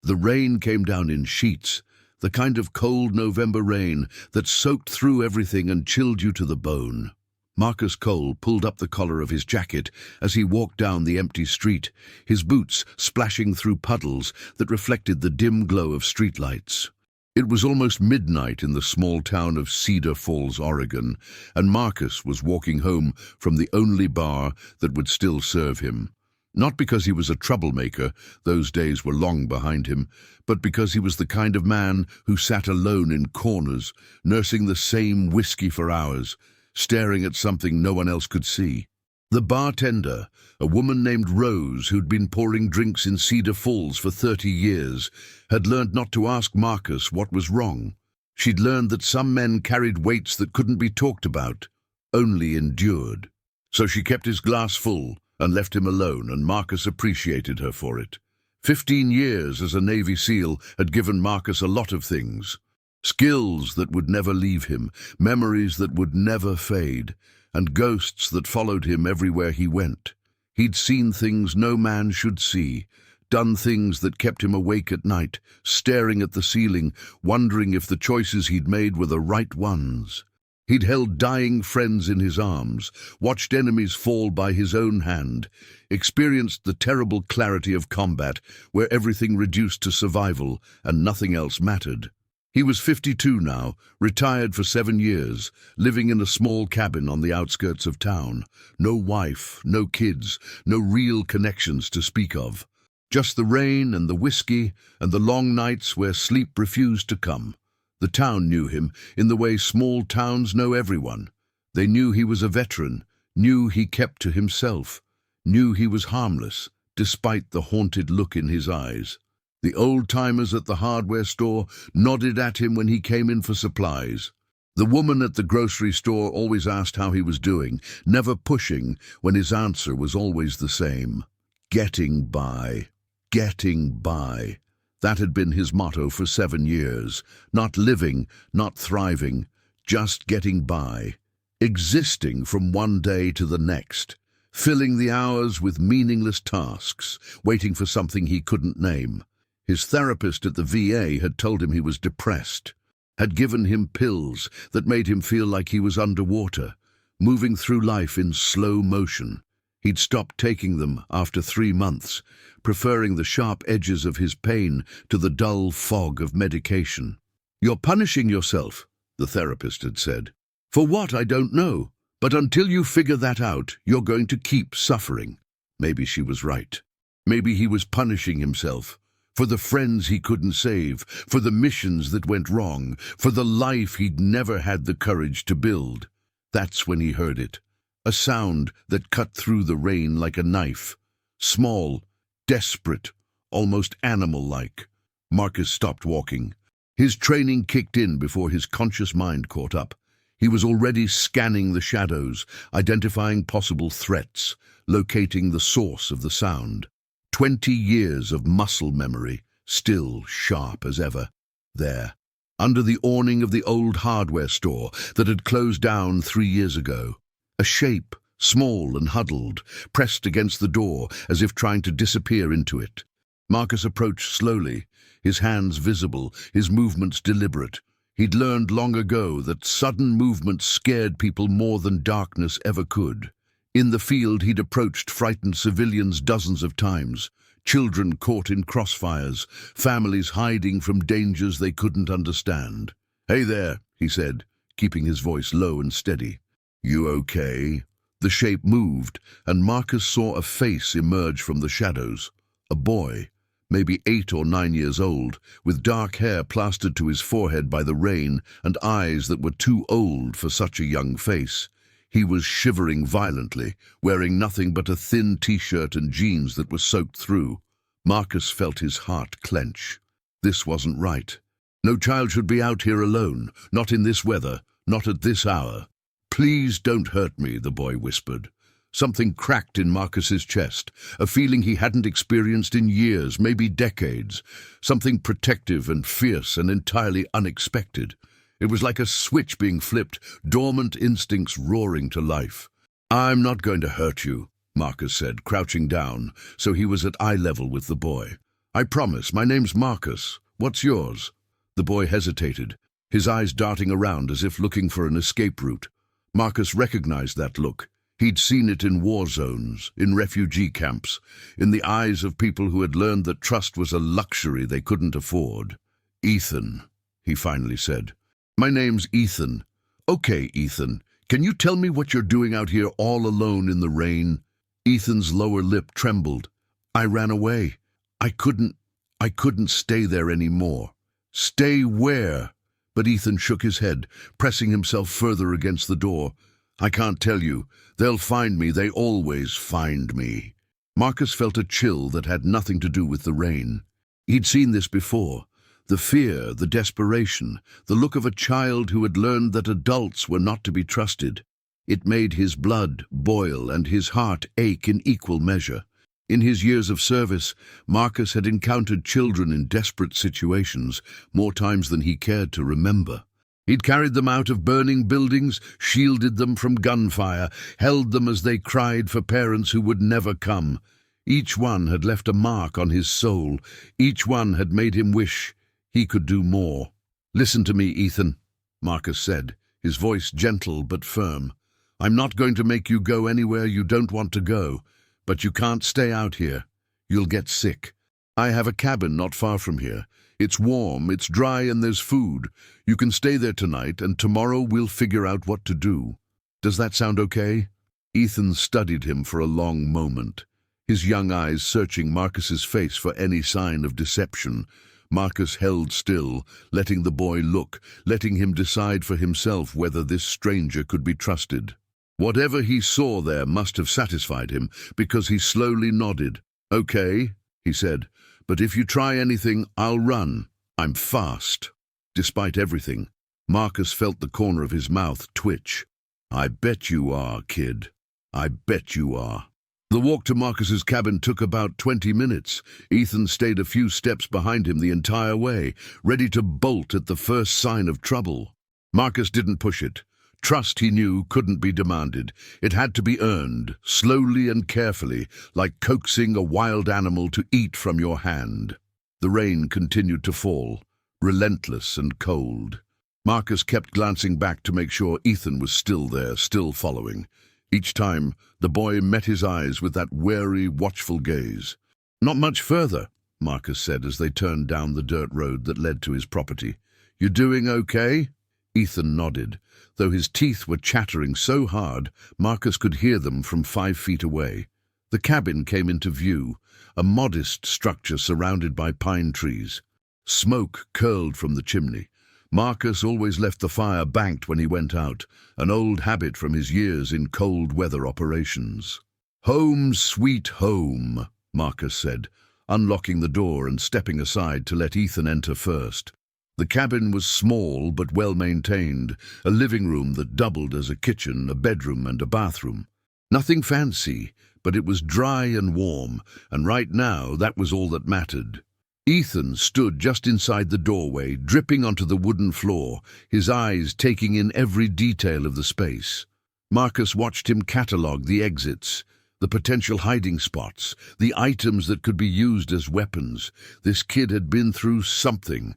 The rain came down in sheets, the kind of cold November rain that soaked through everything and chilled you to the bone. Marcus Cole pulled up the collar of his jacket as he walked down the empty street, his boots splashing through puddles that reflected the dim glow of streetlights. It was almost midnight in the small town of Cedar Falls, Oregon, and Marcus was walking home from the only bar that would still serve him. Not because he was a troublemaker, those days were long behind him, but because he was the kind of man who sat alone in corners, nursing the same whiskey for hours, staring at something no one else could see. The bartender, a woman named Rose who'd been pouring drinks in Cedar Falls for 30 years, had learned not to ask Marcus what was wrong. She'd learned that some men carried weights that couldn't be talked about, only endured. So she kept his glass full and left him alone, and Marcus appreciated her for it. 15 years as a Navy SEAL had given Marcus a lot of things. Skills that would never leave him, memories that would never fade, and ghosts that followed him everywhere he went. He'd seen things no man should see, done things that kept him awake at night, staring at the ceiling, wondering if the choices he'd made were the right ones. He'd held dying friends in his arms, watched enemies fall by his own hand, experienced the terrible clarity of combat where everything reduced to survival and nothing else mattered. He was 52 now, retired for 7 years, living in a small cabin on the outskirts of town. No wife, no kids, no real connections to speak of. Just the rain and the whiskey and the long nights where sleep refused to come. The town knew him in the way small towns know everyone. They knew he was a veteran, knew he kept to himself, knew he was harmless, despite the haunted look in his eyes. The old-timers at the hardware store nodded at him when he came in for supplies. The woman at the grocery store always asked how he was doing, never pushing when his answer was always the same. Getting by. Getting by. That had been his motto for 7 years. Not living, not thriving, just getting by. Existing from one day to the next. Filling the hours with meaningless tasks, waiting for something he couldn't name. His therapist at the VA had told him he was depressed, had given him pills that made him feel like he was underwater, moving through life in slow motion. He'd stopped taking them after 3 months, preferring the sharp edges of his pain to the dull fog of medication. "You're punishing yourself," the therapist had said. "For what, I don't know, but until you figure that out, you're going to keep suffering." Maybe she was right. Maybe he was punishing himself. For the friends he couldn't save, for the missions that went wrong, for the life he'd never had the courage to build. That's when he heard it. A sound that cut through the rain like a knife. Small, desperate, almost animal-like. Marcus stopped walking. His training kicked in before his conscious mind caught up. He was already scanning the shadows, identifying possible threats, locating the source of the sound. 20 years of muscle memory, still sharp as ever. There, under the awning of the old hardware store that had closed down 3 years ago. A shape, small and huddled, pressed against the door as if trying to disappear into it. Marcus approached slowly, his hands visible, his movements deliberate. He'd learned long ago that sudden movement scared people more than darkness ever could. In the field he'd approached frightened civilians dozens of times, children caught in crossfires, families hiding from dangers they couldn't understand. "Hey there," he said, keeping his voice low and steady. "You okay?" The shape moved, and Marcus saw a face emerge from the shadows. A boy, maybe 8 or 9 years old, with dark hair plastered to his forehead by the rain and eyes that were too old for such a young face. He was shivering violently, wearing nothing but a thin t-shirt and jeans that were soaked through. Marcus felt his heart clench. This wasn't right. No child should be out here alone, not in this weather, not at this hour. "Please don't hurt me," the boy whispered. Something cracked in Marcus's chest, a feeling he hadn't experienced in years, maybe decades. Something protective and fierce and entirely unexpected. It was like a switch being flipped, dormant instincts roaring to life. "I'm not going to hurt you," Marcus said, crouching down, so he was at eye level with the boy. I promise, my name's Marcus. What's yours? The boy hesitated, his eyes darting around as if looking for an escape route. Marcus recognized that look. He'd seen it in war zones, in refugee camps, in the eyes of people who had learned that trust was a luxury they couldn't afford. Ethan, he finally said. My name's Ethan. Okay, Ethan, can you tell me what you're doing out here all alone in the rain? Ethan's lower lip trembled. I ran away. I couldn't stay there anymore. Stay where? But Ethan shook his head, pressing himself further against the door. I can't tell you. They'll find me. They always find me. Marcus felt a chill that had nothing to do with the rain. He'd seen this before. The fear, the desperation, the look of a child who had learned that adults were not to be trusted. It made his blood boil and his heart ache in equal measure. In his years of service, Marcus had encountered children in desperate situations more times than he cared to remember. He'd carried them out of burning buildings, shielded them from gunfire, held them as they cried for parents who would never come. Each one had left a mark on his soul. Each one had made him wish he could do more. Listen to me, Ethan, Marcus said, his voice gentle but firm. I'm not going to make you go anywhere you don't want to go. But you can't stay out here. You'll get sick. I have a cabin not far from here. It's warm, it's dry, and there's food. You can stay there tonight, and tomorrow we'll figure out what to do. Does that sound okay? Ethan studied him for a long moment, his young eyes searching Marcus's face for any sign of deception. Marcus held still, letting the boy look, letting him decide for himself whether this stranger could be trusted. Whatever he saw there must have satisfied him, because he slowly nodded. Okay, he said, but if you try anything, I'll run. I'm fast. Despite everything, Marcus felt the corner of his mouth twitch. I bet you are, kid. I bet you are. The walk to Marcus's cabin took about 20 minutes. Ethan stayed a few steps behind him the entire way, ready to bolt at the first sign of trouble. Marcus didn't push it. Trust, he knew, couldn't be demanded. It had to be earned, slowly and carefully, like coaxing a wild animal to eat from your hand. The rain continued to fall, relentless and cold. Marcus kept glancing back to make sure Ethan was still there, still following. Each time, the boy met his eyes with that wary, watchful gaze. Not much further, Marcus said as they turned down the dirt road that led to his property. You doing okay? Ethan nodded. Though his teeth were chattering so hard, Marcus could hear them from 5 feet away. The cabin came into view, a modest structure surrounded by pine trees. Smoke curled from the chimney. Marcus always left the fire banked when he went out, an old habit from his years in cold weather operations. Home, sweet home, Marcus said, unlocking the door and stepping aside to let Ethan enter first. The cabin was small but well-maintained, a living room that doubled as a kitchen, a bedroom and a bathroom. Nothing fancy, but it was dry and warm, and right now that was all that mattered. Ethan stood just inside the doorway, dripping onto the wooden floor, his eyes taking in every detail of the space. Marcus watched him catalogue the exits, the potential hiding spots, the items that could be used as weapons. This kid had been through something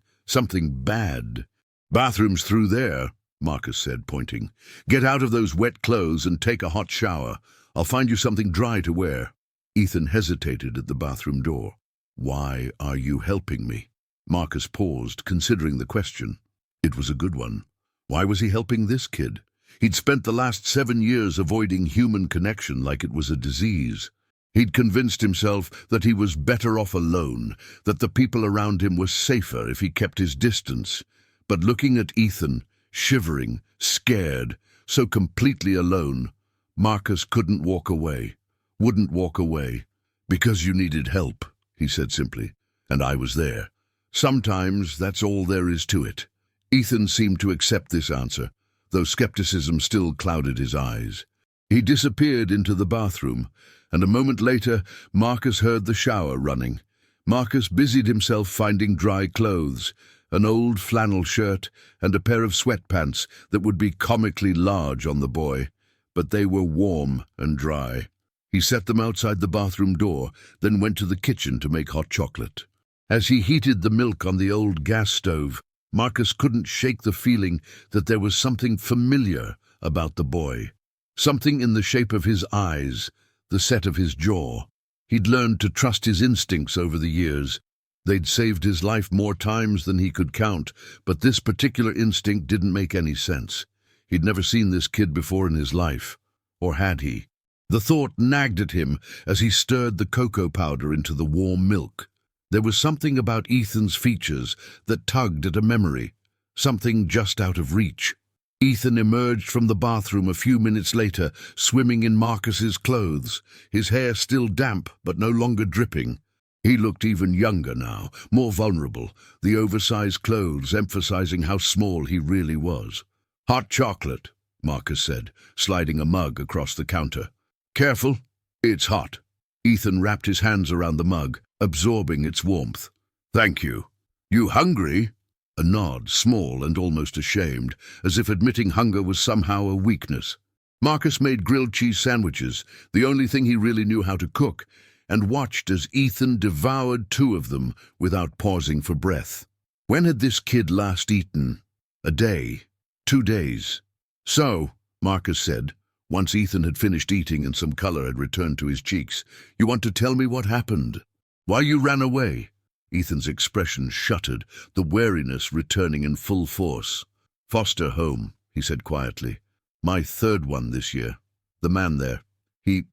bad. Bathroom's through there, Marcus said, pointing. Get out of those wet clothes and take a hot shower. I'll find you something dry to wear. Ethan hesitated at the bathroom door. Why are you helping me? Marcus paused, considering the question. It was a good one. Why was he helping this kid? He'd spent the last 7 years avoiding human connection like it was a disease. He'd convinced himself that he was better off alone, that the people around him were safer if he kept his distance. But looking at Ethan, shivering, scared, so completely alone, Marcus couldn't walk away, wouldn't walk away. Because you needed help, he said simply, and I was there. Sometimes that's all there is to it. Ethan seemed to accept this answer, though skepticism still clouded his eyes. He disappeared into the bathroom, and a moment later, Marcus heard the shower running. Marcus busied himself finding dry clothes, an old flannel shirt and a pair of sweatpants that would be comically large on the boy, but they were warm and dry. He set them outside the bathroom door, then went to the kitchen to make hot chocolate. As he heated the milk on the old gas stove, Marcus couldn't shake the feeling that there was something familiar about the boy. Something in the shape of his eyes, the set of his jaw. He'd learned to trust his instincts over the years. They'd saved his life more times than he could count, but this particular instinct didn't make any sense. He'd never seen this kid before in his life. Or had he? The thought nagged at him as he stirred the cocoa powder into the warm milk. There was something about Ethan's features that tugged at a memory, something just out of reach. Ethan emerged from the bathroom a few minutes later, swimming in Marcus's clothes, his hair still damp but no longer dripping. He looked even younger now, more vulnerable, the oversized clothes emphasizing how small he really was. "Hot chocolate," Marcus said, sliding a mug across the counter. "Careful, it's hot." Ethan wrapped his hands around the mug, absorbing its warmth. "Thank you. You hungry?" A nod, small and almost ashamed, as if admitting hunger was somehow a weakness. Marcus made grilled cheese sandwiches, the only thing he really knew how to cook, and watched as Ethan devoured 2 of them without pausing for breath. When had this kid last eaten? A day? 2 days? "So," Marcus said, once Ethan had finished eating and some color had returned to his cheeks, "you want to tell me what happened? Why you ran away?" Ethan's expression shuttered, the wariness returning in full force. "Foster home," he said quietly. "My 3rd one this year. The man there. He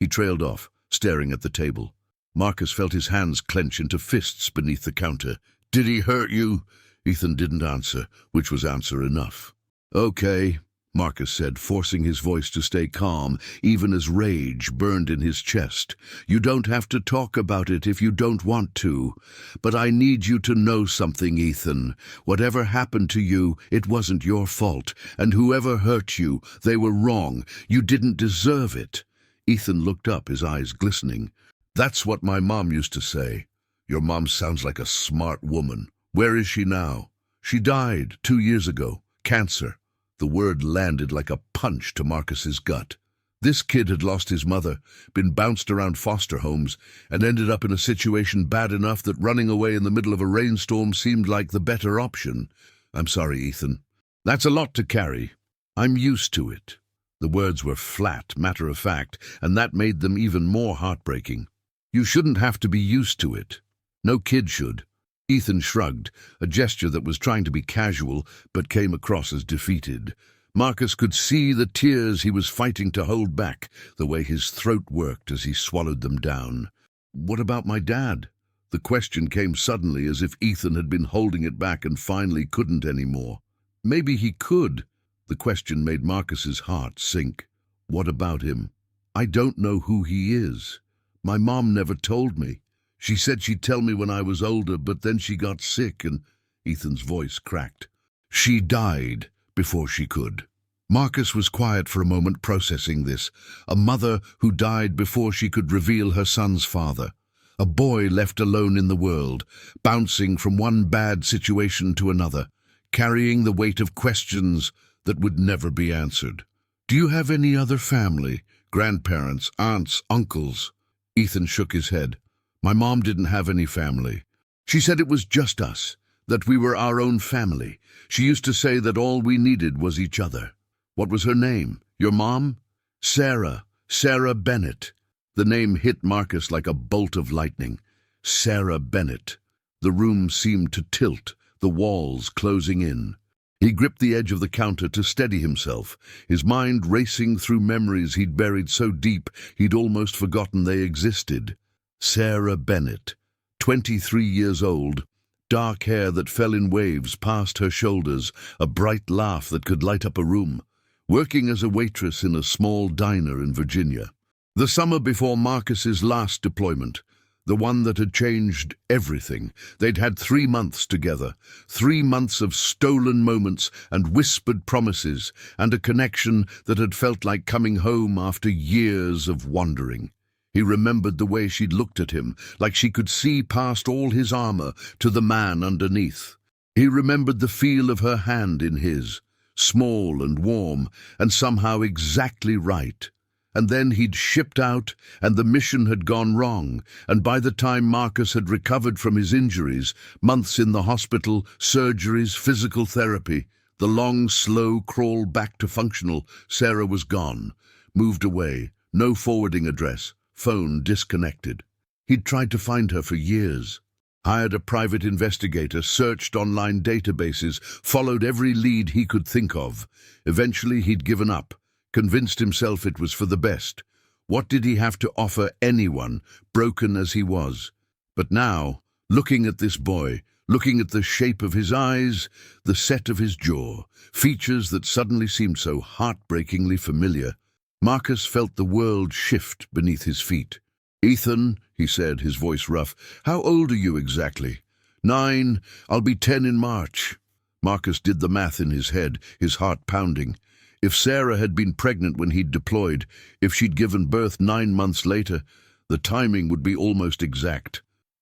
trailed off, staring at the table. Marcus felt his hands clench into fists beneath the counter. "Did he hurt you?" Ethan didn't answer, which was answer enough. "Okay," Marcus said, forcing his voice to stay calm, even as rage burned in his chest. "You don't have to talk about it if you don't want to. But I need you to know something, Ethan. Whatever happened to you, it wasn't your fault. And whoever hurt you, they were wrong. You didn't deserve it." Ethan looked up, his eyes glistening. "That's what my mom used to say." "Your mom sounds like a smart woman. Where is she now?" "She died 2 years ago. Cancer." The word landed like a punch to Marcus's gut. This kid had lost his mother, been bounced around foster homes, and ended up in a situation bad enough that running away in the middle of a rainstorm seemed like the better option. "I'm sorry, Ethan. That's a lot to carry. I'm used to it." The words were flat, matter-of-fact, and that made them even more heartbreaking. "You shouldn't have to be used to it. No kid should." Ethan shrugged, a gesture that was trying to be casual but came across as defeated. Marcus could see the tears he was fighting to hold back, the way his throat worked as he swallowed them down. "What about my dad?" The question came suddenly, as if Ethan had been holding it back and finally couldn't anymore. Maybe he could. The question made Marcus's heart sink. "What about him?" "I don't know who he is. My mom never told me. She said she'd tell me when I was older, but then she got sick and—" Ethan's voice cracked. "She died before she could." Marcus was quiet for a moment, processing this. A mother who died before she could reveal her son's father. A boy left alone in the world, bouncing from one bad situation to another, carrying the weight of questions that would never be answered. "Do you have any other family? Grandparents, aunts, uncles?" Ethan shook his head. "My mom didn't have any family. She said it was just us, that we were our own family. She used to say that all we needed was each other." "What was her name? Your mom?" "Sarah. Sarah Bennett." The name hit Marcus like a bolt of lightning. Sarah Bennett. The room seemed to tilt, the walls closing in. He gripped the edge of the counter to steady himself, his mind racing through memories he'd buried so deep he'd almost forgotten they existed. Sarah Bennett, 23 years old, dark hair that fell in waves past her shoulders, a bright laugh that could light up a room, working as a waitress in a small diner in Virginia. The summer before Marcus's last deployment, the one that had changed everything. They'd had 3 months together, 3 months of stolen moments and whispered promises, and a connection that had felt like coming home after years of wandering. He remembered the way she'd looked at him, like she could see past all his armor to the man underneath. He remembered the feel of her hand in his, small and warm, and somehow exactly right. And then he'd shipped out, and the mission had gone wrong, and by the time Marcus had recovered from his injuries, months in the hospital, surgeries, physical therapy, the long, slow crawl back to functional, Sarah was gone, moved away, no forwarding address, phone disconnected. He'd tried to find her for years. Hired a private investigator, searched online databases, followed every lead he could think of. Eventually he'd given up, convinced himself it was for the best. What did he have to offer anyone, broken as he was? But now, looking at this boy, looking at the shape of his eyes, the set of his jaw, features that suddenly seemed so heartbreakingly familiar, Marcus felt the world shift beneath his feet. "Ethan," he said, his voice rough, "how old are you exactly?" "9. I'll be 10 in March." Marcus did the math in his head, his heart pounding. If Sarah had been pregnant when he'd deployed, if she'd given birth 9 months later, the timing would be almost exact.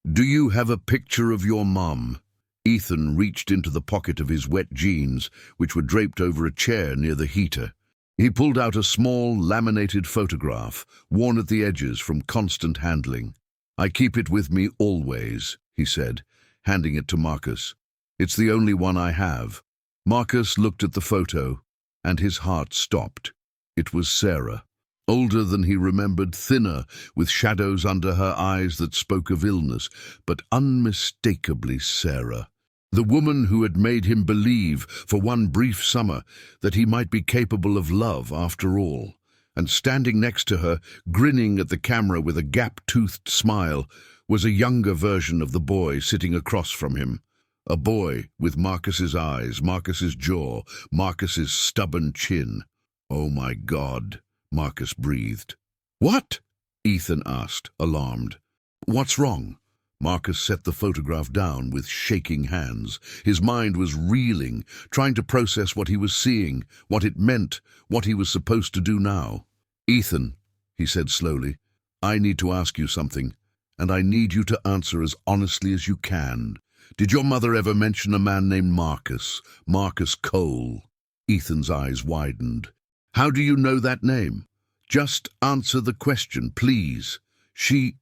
"Do you have a picture of your mom?" Ethan reached into the pocket of his wet jeans, which were draped over a chair near the heater. He pulled out a small, laminated photograph, worn at the edges from constant handling. "I keep it with me always," he said, handing it to Marcus. "It's the only one I have." Marcus looked at the photo, and his heart stopped. It was Sarah, older than he remembered, thinner, with shadows under her eyes that spoke of illness, but unmistakably Sarah. The woman who had made him believe, for one brief summer, that he might be capable of love after all. And standing next to her, grinning at the camera with a gap-toothed smile, was a younger version of the boy sitting across from him. A boy with Marcus's eyes, Marcus's jaw, Marcus's stubborn chin. "Oh my God," Marcus breathed. "What?" Ethan asked, alarmed. "What's wrong?" Marcus set the photograph down with shaking hands. His mind was reeling, trying to process what he was seeing, what it meant, what he was supposed to do now. "Ethan," he said slowly, "I need to ask you something, and I need you to answer as honestly as you can. Did your mother ever mention a man named Marcus Cole?" Ethan's eyes widened. "How do you know that name? Just answer the question, please." She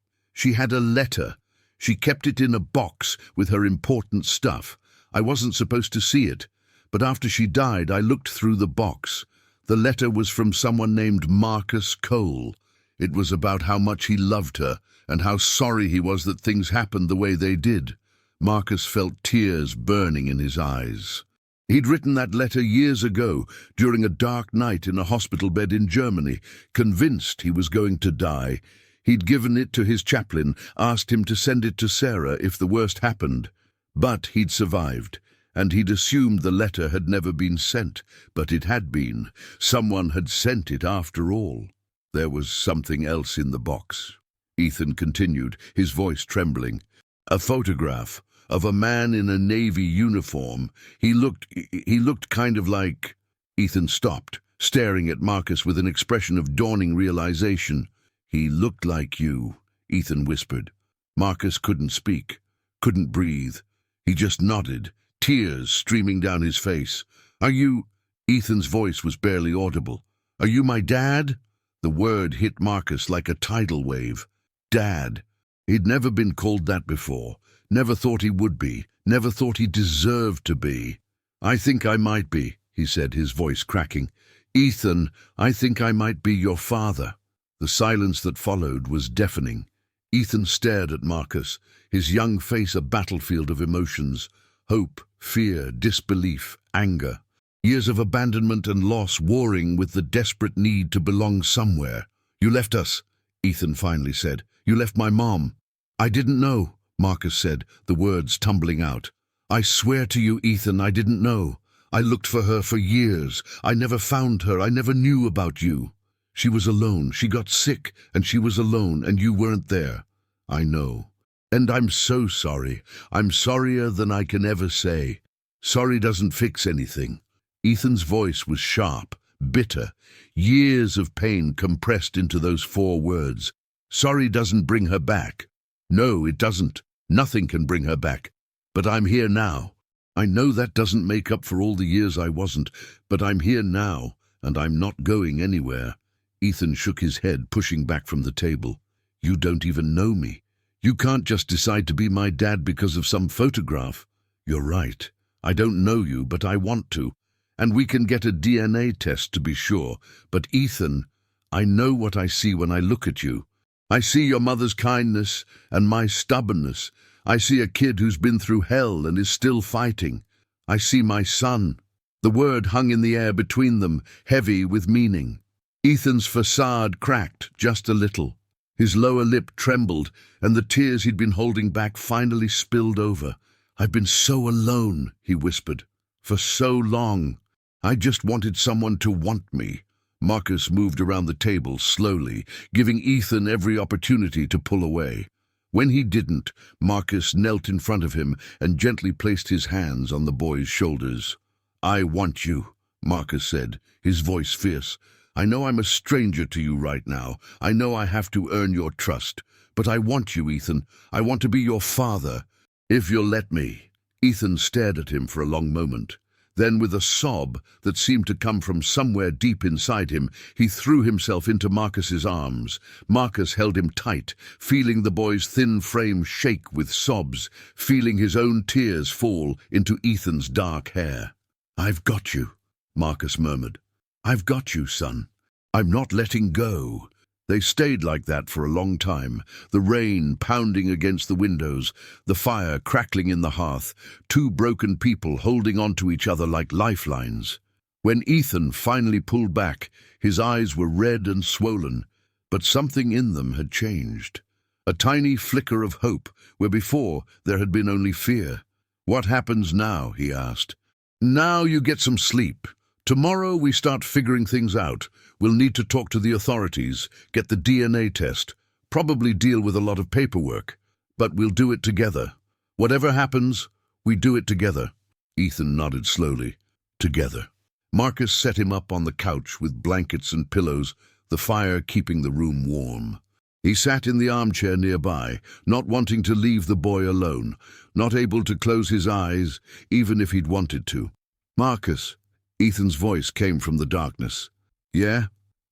had a letter. She kept it in a box with her important stuff. I wasn't supposed to see it, but after she died, I looked through the box. The letter was from someone named Marcus Cole. It was about how much he loved her and how sorry he was that things happened the way they did. Marcus felt tears burning in his eyes. He'd written that letter years ago, during a dark night in a hospital bed in Germany, convinced he was going to die. He'd given it to his chaplain, asked him to send it to Sarah if the worst happened. But he'd survived, and he'd assumed the letter had never been sent. But it had been. Someone had sent it after all. There was something else in the box. Ethan continued, his voice trembling. "A photograph of a man in a Navy uniform. He looked kind of like..." Ethan stopped, staring at Marcus with an expression of dawning realization. "He looked like you," Ethan whispered. Marcus couldn't speak, couldn't breathe. He just nodded, tears streaming down his face. "Are you..." Ethan's voice was barely audible. "Are you my dad?" The word hit Marcus like a tidal wave. Dad. He'd never been called that before. Never thought he would be. Never thought he deserved to be. "I think I might be," he said, his voice cracking. "Ethan, I think I might be your father." The silence that followed was deafening. Ethan stared at Marcus, his young face a battlefield of emotions. Hope, fear, disbelief, anger. Years of abandonment and loss warring with the desperate need to belong somewhere. "You left us," Ethan finally said. "You left my mom." "I didn't know," Marcus said, the words tumbling out. "I swear to you, Ethan, I didn't know. I looked for her for years. I never found her. I never knew about you. She was alone. She got sick, and she was alone, and you weren't there. I know. And I'm so sorry. I'm sorrier than I can ever say. Sorry doesn't fix anything." Ethan's voice was sharp, bitter, years of pain compressed into those 4 words. "Sorry doesn't bring her back. No, it doesn't. Nothing can bring her back. But I'm here now. I know that doesn't make up for all the years I wasn't, but I'm here now, and I'm not going anywhere." Ethan shook his head, pushing back from the table. You don't even know me. You can't just decide to be my dad because of some photograph. You're right. I don't know you, but I want to. And we can get a DNA test to be sure. But Ethan, I know what I see when I look at you. I see your mother's kindness and my stubbornness. I see a kid who's been through hell and is still fighting. I see my son. The word hung in the air between them, heavy with meaning. Ethan's facade cracked just a little. His lower lip trembled, and the tears he'd been holding back finally spilled over. I've been so alone, he whispered, for so long. I just wanted someone to want me. Marcus moved around the table slowly, giving Ethan every opportunity to pull away. When he didn't, Marcus knelt in front of him and gently placed his hands on the boy's shoulders. I want you, Marcus said, his voice fierce. I know I'm a stranger to you right now. I know I have to earn your trust. But I want you, Ethan. I want to be your father. If you'll let me. Ethan stared at him for a long moment. Then, with a sob that seemed to come from somewhere deep inside him, he threw himself into Marcus's arms. Marcus held him tight, feeling the boy's thin frame shake with sobs, feeling his own tears fall into Ethan's dark hair. I've got you, Marcus murmured. I've got you, son. I'm not letting go. They stayed like that for a long time, the rain pounding against the windows, the fire crackling in the hearth, two broken people holding on to each other like lifelines. When Ethan finally pulled back, his eyes were red and swollen, but something in them had changed. A tiny flicker of hope, where before there had been only fear. What happens now? He asked. Now you get some sleep. Tomorrow we start figuring things out. We'll need to talk to the authorities, get the DNA test, probably deal with a lot of paperwork. But we'll do it together. Whatever happens, we do it together. Ethan nodded slowly. Together. Marcus set him up on the couch with blankets and pillows, the fire keeping the room warm. He sat in the armchair nearby, not wanting to leave the boy alone, not able to close his eyes, even if he'd wanted to. Marcus. Ethan's voice came from the darkness. Yeah?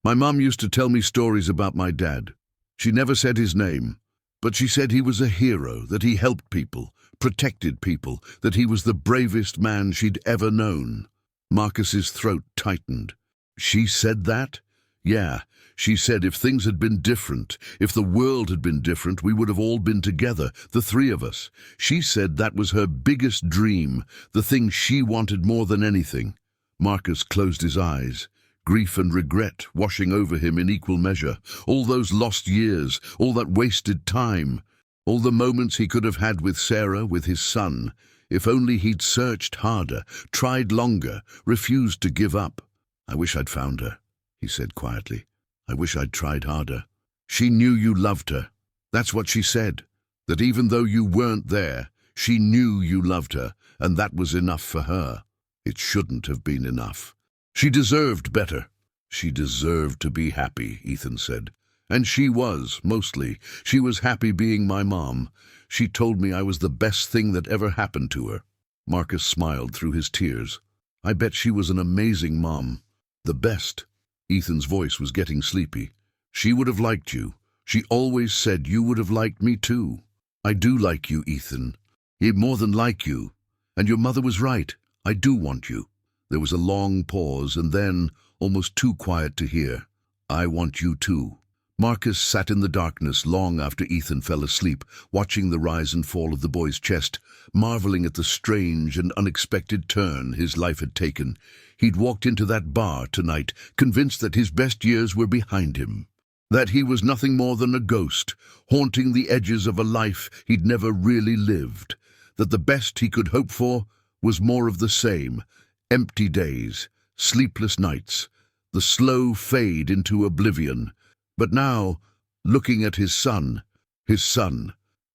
My mom used to tell me stories about my dad. She never said his name, but she said he was a hero, that he helped people, protected people, that he was the bravest man she'd ever known. Marcus's throat tightened. She said that? Yeah, she said if things had been different, if the world had been different, we would have all been together, the three of us. She said that was her biggest dream, the thing she wanted more than anything. Marcus closed his eyes, grief and regret washing over him in equal measure. All those lost years, all that wasted time, all the moments he could have had with Sarah, with his son. If only he'd searched harder, tried longer, refused to give up. I wish I'd found her, he said quietly. I wish I'd tried harder. She knew you loved her. That's what she said, that even though you weren't there, she knew you loved her, and that was enough for her. It shouldn't have been enough. She deserved better. She deserved to be happy, Ethan said. And she was, mostly. She was happy being my mom. She told me I was the best thing that ever happened to her. Marcus smiled through his tears. I bet she was an amazing mom. The best. Ethan's voice was getting sleepy. She would have liked you. She always said you would have liked me too. I do like you, Ethan. More than like you. And your mother was right. I do want you. There was a long pause, and then, almost too quiet to hear, I want you too. Marcus sat in the darkness long after Ethan fell asleep, watching the rise and fall of the boy's chest, marveling at the strange and unexpected turn his life had taken. He'd walked into that bar tonight, convinced that his best years were behind him, that he was nothing more than a ghost, haunting the edges of a life he'd never really lived, that the best he could hope for was more of the same, empty days, sleepless nights, the slow fade into oblivion. But now, looking at his son,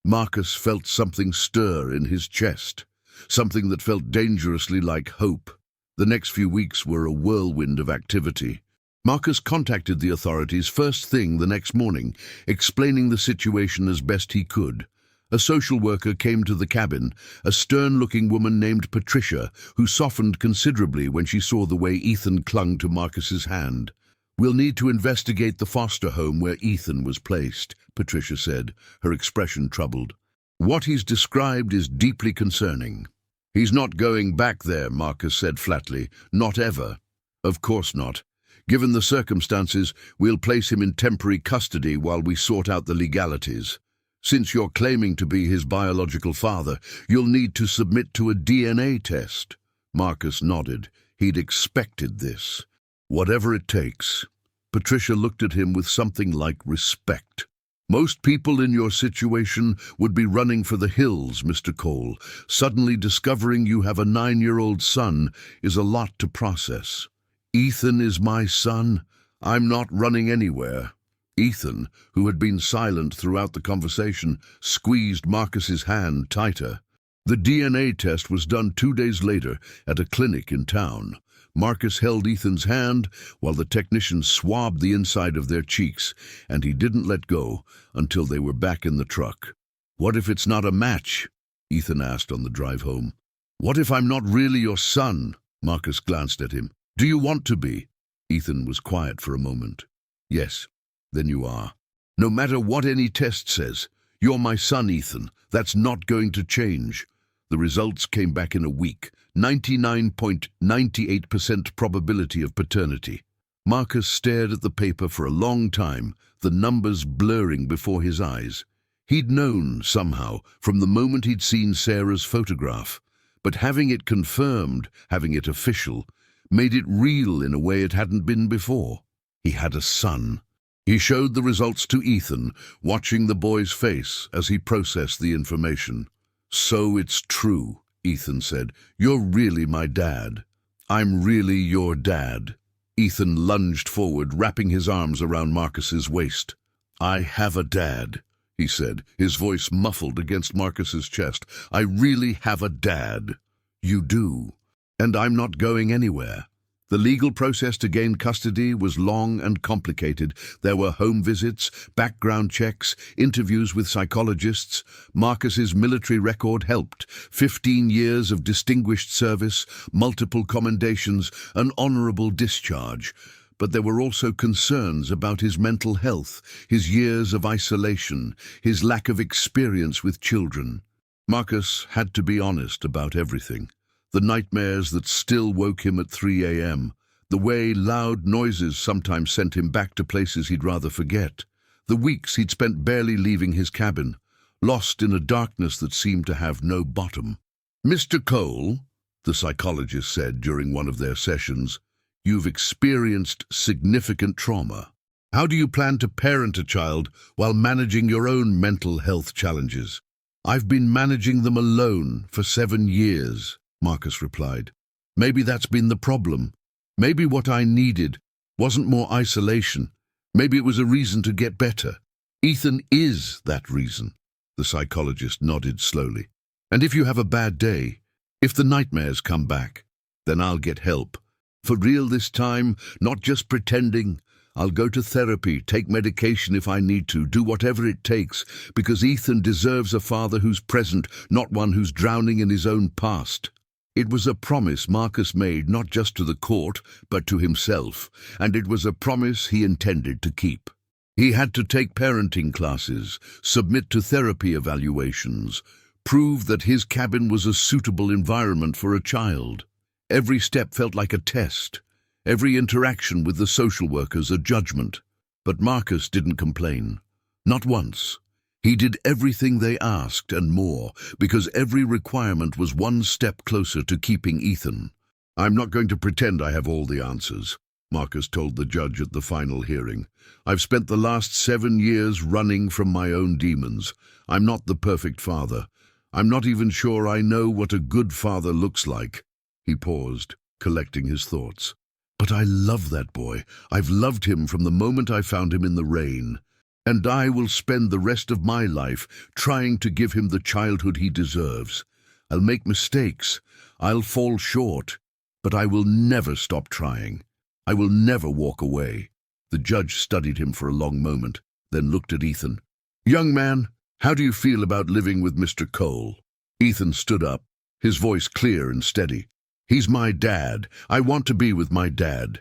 Marcus felt something stir in his chest, something that felt dangerously like hope. The next few weeks were a whirlwind of activity. Marcus contacted the authorities first thing the next morning, explaining the situation as best he could. A social worker came to the cabin, a stern-looking woman named Patricia, who softened considerably when she saw the way Ethan clung to Marcus's hand. We'll need to investigate the foster home where Ethan was placed, Patricia said, her expression troubled. What he's described is deeply concerning. He's not going back there, Marcus said flatly. Not ever. Of course not. Given the circumstances, we'll place him in temporary custody while we sort out the legalities. Since you're claiming to be his biological father, you'll need to submit to a DNA test. Marcus nodded. He'd expected this. Whatever it takes. Patricia looked at him with something like respect. Most people in your situation would be running for the hills, Mr. Cole. Suddenly discovering you have a 9-year-old son is a lot to process. Ethan is my son. I'm not running anywhere. Ethan, who had been silent throughout the conversation, squeezed Marcus's hand tighter. The DNA test was done 2 days later at a clinic in town. Marcus held Ethan's hand while the technician swabbed the inside of their cheeks, and he didn't let go until they were back in the truck. What if it's not a match? Ethan asked on the drive home. What if I'm not really your son? Marcus glanced at him. Do you want to be? Ethan was quiet for a moment. Yes, then you are. No matter what any test says, you're my son, Ethan. That's not going to change. The results came back in a week. 99.98% probability of paternity. Marcus stared at the paper for a long time, the numbers blurring before his eyes. He'd known, somehow, from the moment he'd seen Sarah's photograph, but having it confirmed, having it official, made it real in a way it hadn't been before. He had a son. He showed the results to Ethan, watching the boy's face as he processed the information. So it's true, Ethan said. You're really my dad. I'm really your dad. Ethan lunged forward, wrapping his arms around Marcus's waist. I have a dad, he said, his voice muffled against Marcus's chest. I really have a dad. You do. And I'm not going anywhere. The legal process to gain custody was long and complicated. There were home visits, background checks, interviews with psychologists. Marcus's military record helped. 15 years of distinguished service, multiple commendations, an honorable discharge. But there were also concerns about his mental health, his years of isolation, his lack of experience with children. Marcus had to be honest about everything. The nightmares that still woke him at 3 a.m., the way loud noises sometimes sent him back to places he'd rather forget, the weeks he'd spent barely leaving his cabin, lost in a darkness that seemed to have no bottom. Mr. Cole, the psychologist said during one of their sessions, you've experienced significant trauma. How do you plan to parent a child while managing your own mental health challenges? I've been managing them alone for 7 years. Marcus replied. Maybe that's been the problem. Maybe what I needed wasn't more isolation. Maybe it was a reason to get better. Ethan is that reason. The psychologist nodded slowly. And if you have a bad day, if the nightmares come back, then I'll get help. For real this time, not just pretending. I'll go to therapy, take medication if I need to, do whatever it takes, because Ethan deserves a father who's present, not one who's drowning in his own past. It was a promise Marcus made not just to the court, but to himself, and it was a promise he intended to keep. He had to take parenting classes, submit to therapy evaluations, prove that his cabin was a suitable environment for a child. Every step felt like a test, every interaction with the social workers a judgment. But Marcus didn't complain. Not once. He did everything they asked and more, because every requirement was one step closer to keeping Ethan. I'm not going to pretend I have all the answers, Marcus told the judge at the final hearing. I've spent the last 7 years running from my own demons. I'm not the perfect father. I'm not even sure I know what a good father looks like. He paused, collecting his thoughts. But I love that boy. I've loved him from the moment I found him in the rain. And I will spend the rest of my life trying to give him the childhood he deserves. I'll make mistakes. I'll fall short. But I will never stop trying. I will never walk away. The judge studied him for a long moment, then looked at Ethan. Young man, how do you feel about living with Mr. Cole? Ethan stood up, his voice clear and steady. He's my dad. I want to be with my dad.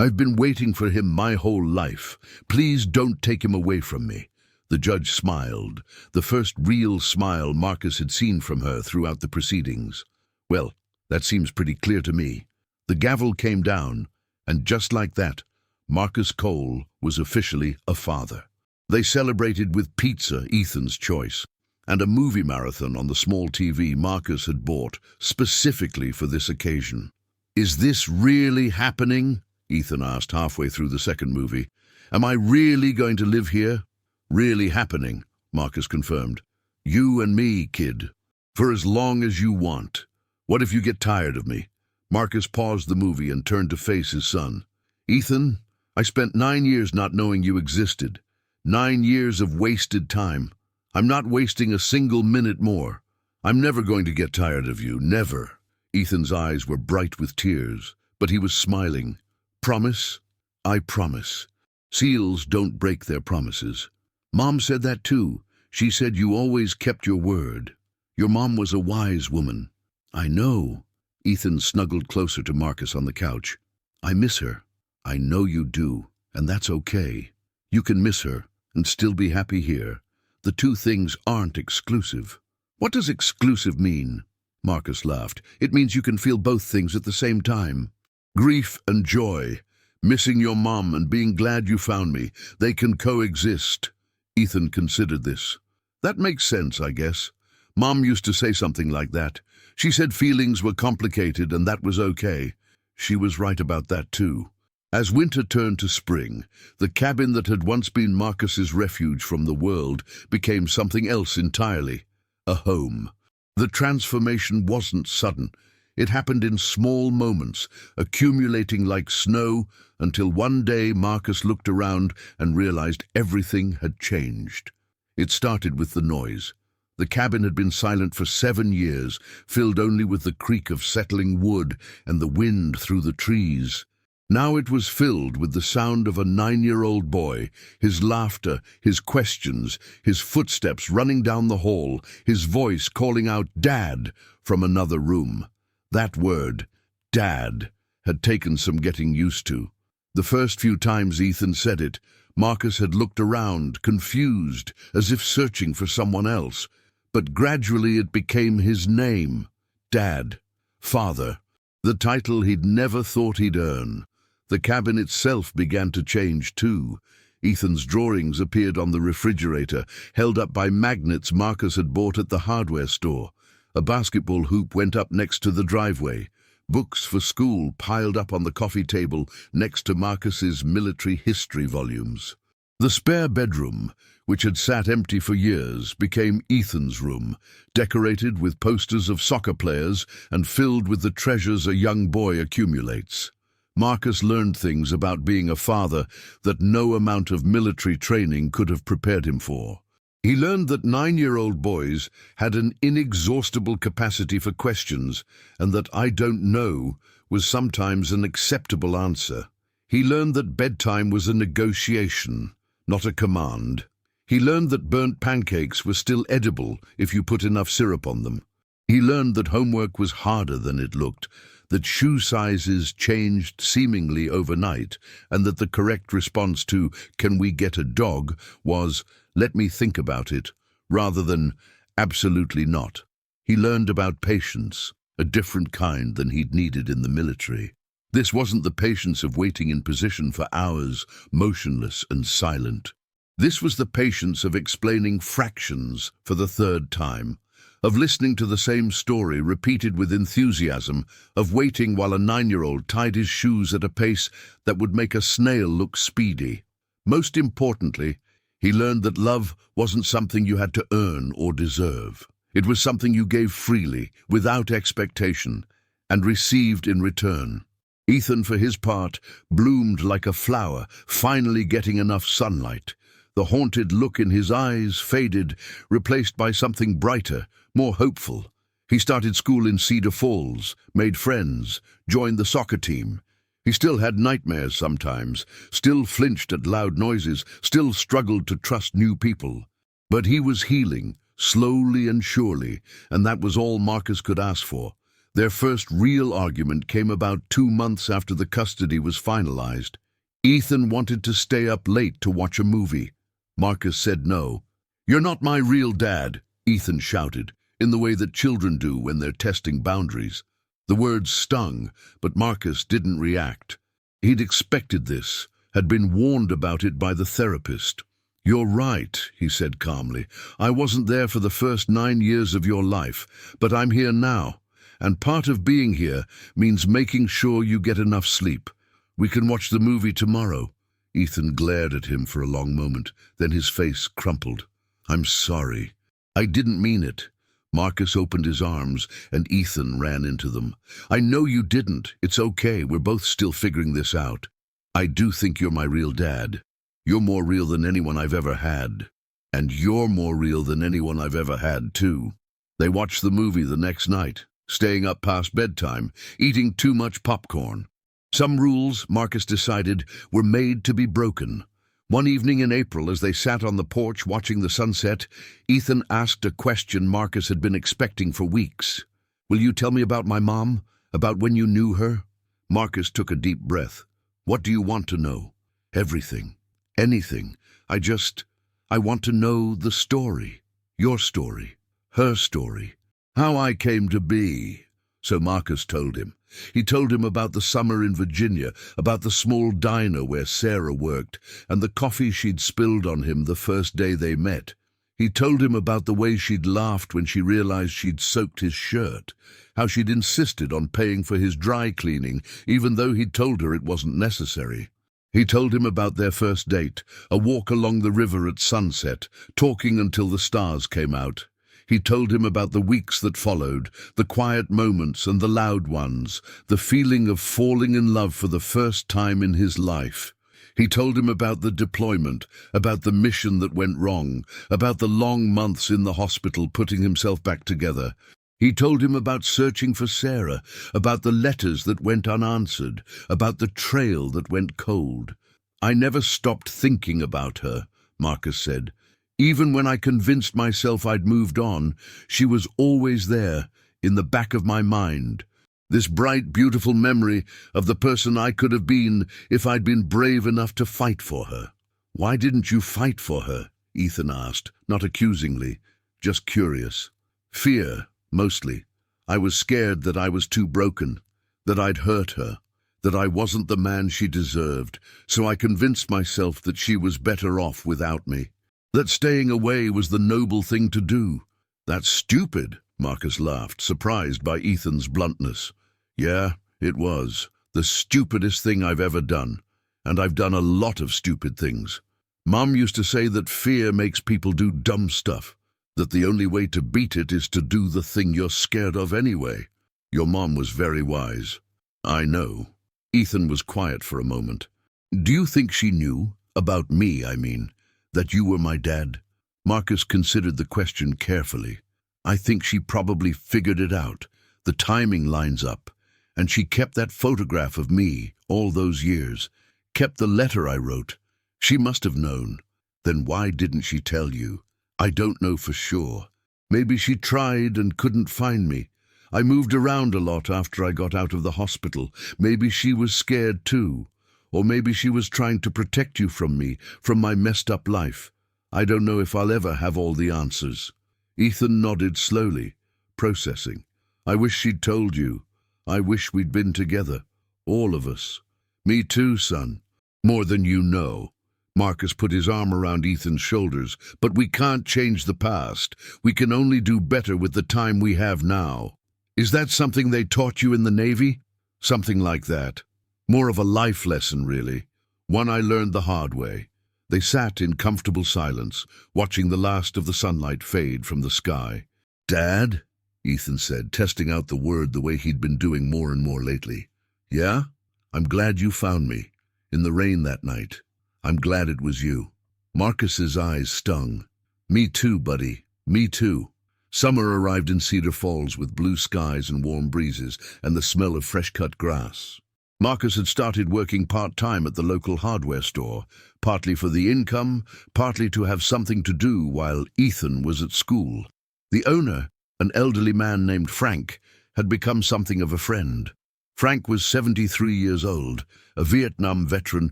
I've been waiting for him my whole life. Please don't take him away from me." The judge smiled, the first real smile Marcus had seen from her throughout the proceedings. "Well, that seems pretty clear to me." The gavel came down, and just like that, Marcus Cole was officially a father. They celebrated with pizza, Ethan's choice, and a movie marathon on the small TV Marcus had bought specifically for this occasion. "Is this really happening?" Ethan asked halfway through the second movie. "Am I really going to live here?" "Really happening," Marcus confirmed. "You and me, kid. For as long as you want. What if you get tired of me?" Marcus paused the movie and turned to face his son. "Ethan, I spent 9 years not knowing you existed. 9 years of wasted time. I'm not wasting a single minute more. I'm never going to get tired of you, never." Ethan's eyes were bright with tears, but he was smiling. "Promise?" "I promise. Seals don't break their promises. Mom said that too. She said you always kept your word. Your mom was a wise woman." "I know." Ethan snuggled closer to Marcus on the couch. "I miss her." "I know you do, and that's okay. You can miss her and still be happy here. The two things aren't exclusive." "What does exclusive mean?" Marcus laughed. "It means you can feel both things at the same time. Grief and joy, missing your mom and being glad you found me, they can coexist." Ethan considered this. "That makes sense, I guess. Mom used to say something like that. She said feelings were complicated and that was okay." She was right about that too. As winter turned to spring, the cabin that had once been Marcus's refuge from the world became something else entirely, a home. The transformation wasn't sudden. It happened in small moments, accumulating like snow, until one day Marcus looked around and realized everything had changed. It started with the noise. The cabin had been silent for 7 years, filled only with the creak of settling wood and the wind through the trees. Now it was filled with the sound of a 9-year-old boy, his laughter, his questions, his footsteps running down the hall, his voice calling out "Dad" from another room. That word, Dad, had taken some getting used to. The first few times Ethan said it, Marcus had looked around, confused, as if searching for someone else. But gradually it became his name, Dad, Father, the title he'd never thought he'd earn. The cabin itself began to change too. Ethan's drawings appeared on the refrigerator, held up by magnets Marcus had bought at the hardware store. A basketball hoop went up next to the driveway. Books for school piled up on the coffee table next to Marcus's military history volumes. The spare bedroom, which had sat empty for years, became Ethan's room, decorated with posters of soccer players and filled with the treasures a young boy accumulates. Marcus learned things about being a father that no amount of military training could have prepared him for. He learned that 9-year-old boys had an inexhaustible capacity for questions, and that "I don't know" was sometimes an acceptable answer. He learned that bedtime was a negotiation, not a command. He learned that burnt pancakes were still edible if you put enough syrup on them. He learned that homework was harder than it looked, that shoe sizes changed seemingly overnight, and that the correct response to "Can we get a dog?" was "Let me think about it," rather than "Absolutely not." He learned about patience, a different kind than he'd needed in the military. This wasn't the patience of waiting in position for hours, motionless and silent. This was the patience of explaining fractions for the 3rd time, of listening to the same story repeated with enthusiasm, of waiting while a 9-year-old tied his shoes at a pace that would make a snail look speedy. Most importantly, he learned that love wasn't something you had to earn or deserve. It was something you gave freely, without expectation, and received in return. Ethan, for his part, bloomed like a flower, finally getting enough sunlight. The haunted look in his eyes faded, replaced by something brighter, more hopeful. He started school in Cedar Falls, made friends, joined the soccer team. He still had nightmares sometimes, still flinched at loud noises, still struggled to trust new people. But he was healing, slowly and surely, and that was all Marcus could ask for. Their first real argument came about 2 months after the custody was finalized. Ethan wanted to stay up late to watch a movie. Marcus said no. "You're not my real dad," Ethan shouted, in the way that children do when they're testing boundaries. The words stung, but Marcus didn't react. He'd expected this, had been warned about it by the therapist. "You're right," he said calmly. "I wasn't there for the first 9 years of your life, but I'm here now. And part of being here means making sure you get enough sleep. We can watch the movie tomorrow." Ethan glared at him for a long moment, then his face crumpled. "I'm sorry. I didn't mean it." Marcus opened his arms, and Ethan ran into them. "I know you didn't. It's okay. We're both still figuring this out. I do think you're my real dad. You're more real than anyone I've ever had. And you're more real than anyone I've ever had, too." They watched the movie the next night, staying up past bedtime, eating too much popcorn. Some rules, Marcus decided, were made to be broken. One evening in April, as they sat on the porch watching the sunset, Ethan asked a question Marcus had been expecting for weeks. "Will you tell me about my mom? About when you knew her?" Marcus took a deep breath. "What do you want to know?" "Everything. Anything. I want to know the story. Your story. Her story. How I came to be." So Marcus told him. He told him about the summer in Virginia, about the small diner where Sarah worked, and the coffee she'd spilled on him the first day they met. He told him about the way she'd laughed when she realized she'd soaked his shirt, how she'd insisted on paying for his dry cleaning, even though he'd told her it wasn't necessary. He told him about their first date, a walk along the river at sunset, talking until the stars came out. He told him about the weeks that followed, the quiet moments and the loud ones, the feeling of falling in love for the first time in his life. He told him about the deployment, about the mission that went wrong, about the long months in the hospital putting himself back together. He told him about searching for Sarah, about the letters that went unanswered, about the trail that went cold. "I never stopped thinking about her," Marcus said. "Even when I convinced myself I'd moved on, she was always there, in the back of my mind. This bright, beautiful memory of the person I could have been if I'd been brave enough to fight for her." "Why didn't you fight for her?" Ethan asked, not accusingly, just curious. "Fear, mostly. I was scared that I was too broken, that I'd hurt her, that I wasn't the man she deserved, so I convinced myself that she was better off without me. That staying away was the noble thing to do." "That's stupid," Marcus laughed, surprised by Ethan's bluntness. "Yeah, it was. The stupidest thing I've ever done. And I've done a lot of stupid things. Mom used to say that fear makes people do dumb stuff, that the only way to beat it is to do the thing you're scared of anyway. Your mom was very wise." "I know." Ethan was quiet for a moment. "Do you think she knew? About me, I mean. That you were my dad?" Marcus considered the question carefully. "I think she probably figured it out. The timing lines up. And she kept that photograph of me all those years. Kept the letter I wrote. She must have known. Then why didn't she tell you? I don't know for sure. Maybe she tried and couldn't find me. I moved around a lot after I got out of the hospital. Maybe she was scared too. Or maybe she was trying to protect you from me, from my messed up life. I don't know if I'll ever have all the answers." Ethan nodded slowly, processing. "I wish she'd told you. I wish we'd been together. All of us." "Me too, son. More than you know." Marcus put his arm around Ethan's shoulders. "But we can't change the past. We can only do better with the time we have now." "Is that something they taught you in the Navy?" "Something like that. More of a life lesson, really. One I learned the hard way." They sat in comfortable silence, watching the last of the sunlight fade from the sky. "Dad?" Ethan said, testing out the word the way he'd been doing more and more lately. "Yeah? I'm glad you found me. In the rain that night. I'm glad it was you." Marcus's eyes stung. "Me too, buddy. Me too." Summer arrived in Cedar Falls with blue skies and warm breezes and the smell of fresh-cut grass. Marcus had started working part-time at the local hardware store, partly for the income, partly to have something to do while Ethan was at school. The owner, an elderly man named Frank, had become something of a friend. Frank was 73 years old, a Vietnam veteran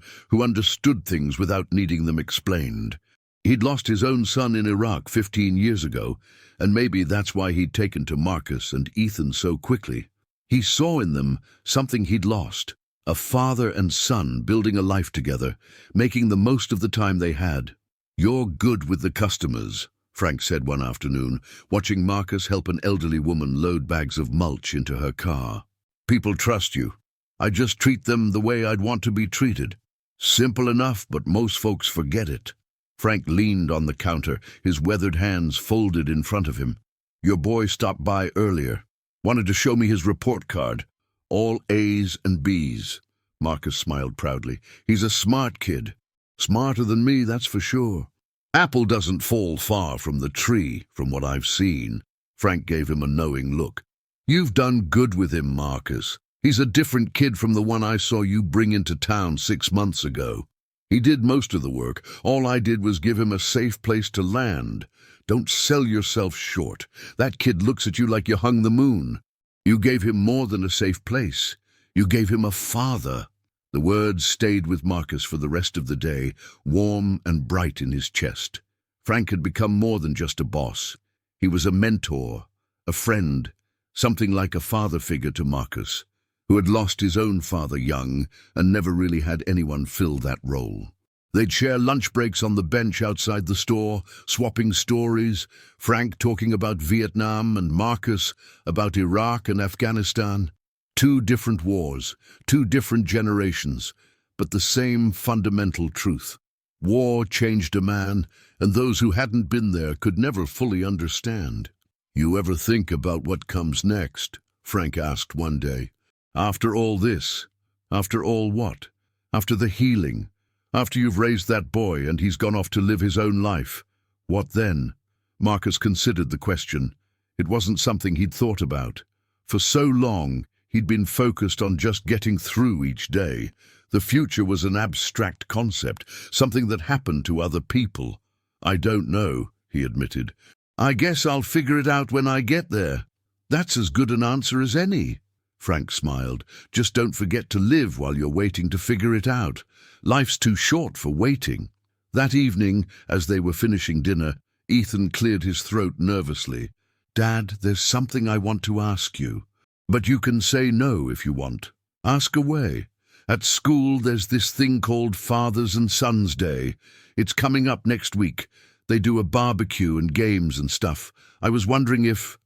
who understood things without needing them explained. He'd lost his own son in Iraq 15 years ago, and maybe that's why he'd taken to Marcus and Ethan so quickly. He saw in them something he'd lost, a father and son building a life together, making the most of the time they had. "You're good with the customers," Frank said one afternoon, watching Marcus help an elderly woman load bags of mulch into her car. "People trust you. I just treat them the way I'd want to be treated. Simple enough, but most folks forget it." Frank leaned on the counter, his weathered hands folded in front of him. "Your boy stopped by earlier. Wanted to show me his report card. All A's and B's." Marcus smiled proudly. "He's a smart kid. Smarter than me, that's for sure. Apple doesn't fall far from the tree, from what I've seen." Frank gave him a knowing look. "You've done good with him, Marcus. He's a different kid from the one I saw you bring into town 6 months ago. He did most of the work. All I did was give him a safe place to land. Don't sell yourself short. That kid looks at you like you hung the moon. You gave him more than a safe place. You gave him a father." The words stayed with Marcus for the rest of the day, warm and bright in his chest. Frank had become more than just a boss. He was a mentor, a friend, something like a father figure to Marcus, who had lost his own father young and never really had anyone fill that role. They'd share lunch breaks on the bench outside the store, swapping stories, Frank talking about Vietnam and Marcus about Iraq and Afghanistan. 2 different wars, 2 different generations, but the same fundamental truth. War changed a man, and those who hadn't been there could never fully understand. "You ever think about what comes next?" Frank asked one day. "After all this? After all what? After the healing? After you've raised that boy and he's gone off to live his own life? What then?" Marcus considered the question. It wasn't something he'd thought about. For so long, he'd been focused on just getting through each day. The future was an abstract concept, something that happened to other people. "I don't know," he admitted. "I guess I'll figure it out when I get there." "That's as good an answer as any." Frank smiled. "Just don't forget to live while you're waiting to figure it out. Life's too short for waiting." That evening, as they were finishing dinner, Ethan cleared his throat nervously. "Dad, there's something I want to ask you. But you can say no if you want. Ask away. At school, there's this thing called Fathers and Sons Day. It's coming up next week. They do a barbecue and games and stuff. I was wondering if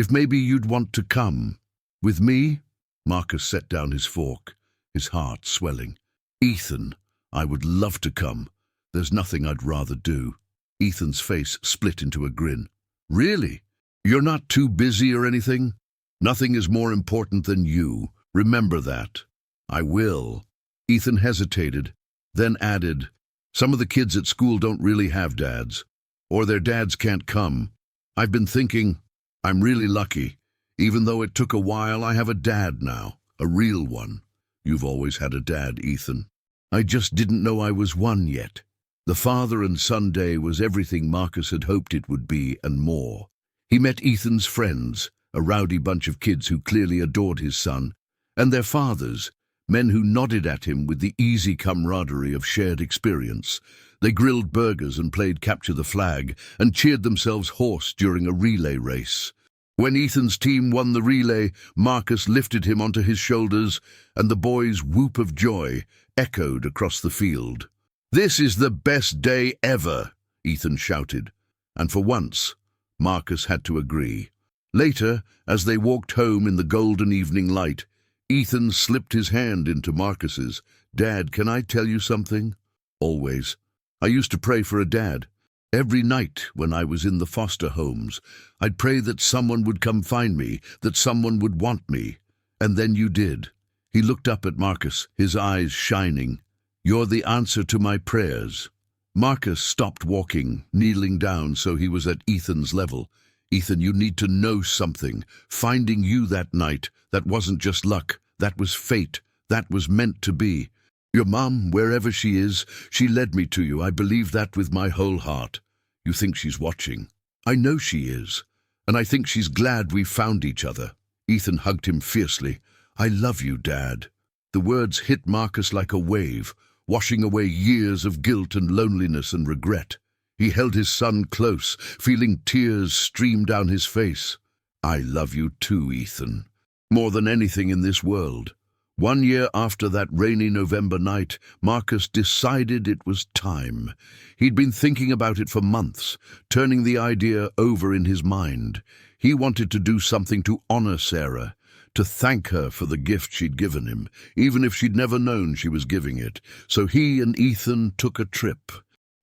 maybe you'd want to come. With me?" Marcus set down his fork, his heart swelling. "Ethan, I would love to come. There's nothing I'd rather do." Ethan's face split into a grin. "Really? You're not too busy or anything? Nothing is more important than you. Remember that." "I will." Ethan hesitated, then added, "Some of the kids at school don't really have dads, or their dads can't come. I've been thinking, I'm really lucky. Even though it took a while, I have a dad now, a real one." "You've always had a dad, Ethan." "I just didn't know I was one yet." The Father and Son Day was everything Marcus had hoped it would be and more. He met Ethan's friends, a rowdy bunch of kids who clearly adored his son, and their fathers, men who nodded at him with the easy camaraderie of shared experience. They grilled burgers and played capture the flag and cheered themselves hoarse during a relay race. When Ethan's team won the relay, Marcus lifted him onto his shoulders, and the boys' whoop of joy echoed across the field. "This is the best day ever," Ethan shouted, and for once, Marcus had to agree. Later, as they walked home in the golden evening light, Ethan slipped his hand into Marcus's. "Dad, can I tell you something?" "Always. I used to pray for a dad. Every night when I was in the foster homes, I'd pray that someone would come find me, that someone would want me. And then you did." He looked up at Marcus, his eyes shining. "You're the answer to my prayers." Marcus stopped walking, kneeling down so he was at Ethan's level. "Ethan, you need to know something. Finding you that night, that wasn't just luck. That was fate. That was meant to be. Your mom, wherever she is, she led me to you. I believe that with my whole heart. You think she's watching. I know she is. And I think she's glad we found each other." Ethan hugged him fiercely. "I love you, Dad." The words hit Marcus like a wave, washing away years of guilt and loneliness and regret. He held his son close, feeling tears stream down his face. "I love you too, Ethan. More than anything in this world." 1 year after that rainy November night, Marcus decided it was time. He'd been thinking about it for months, turning the idea over in his mind. He wanted to do something to honor Sarah, to thank her for the gift she'd given him, even if she'd never known she was giving it. So he and Ethan took a trip.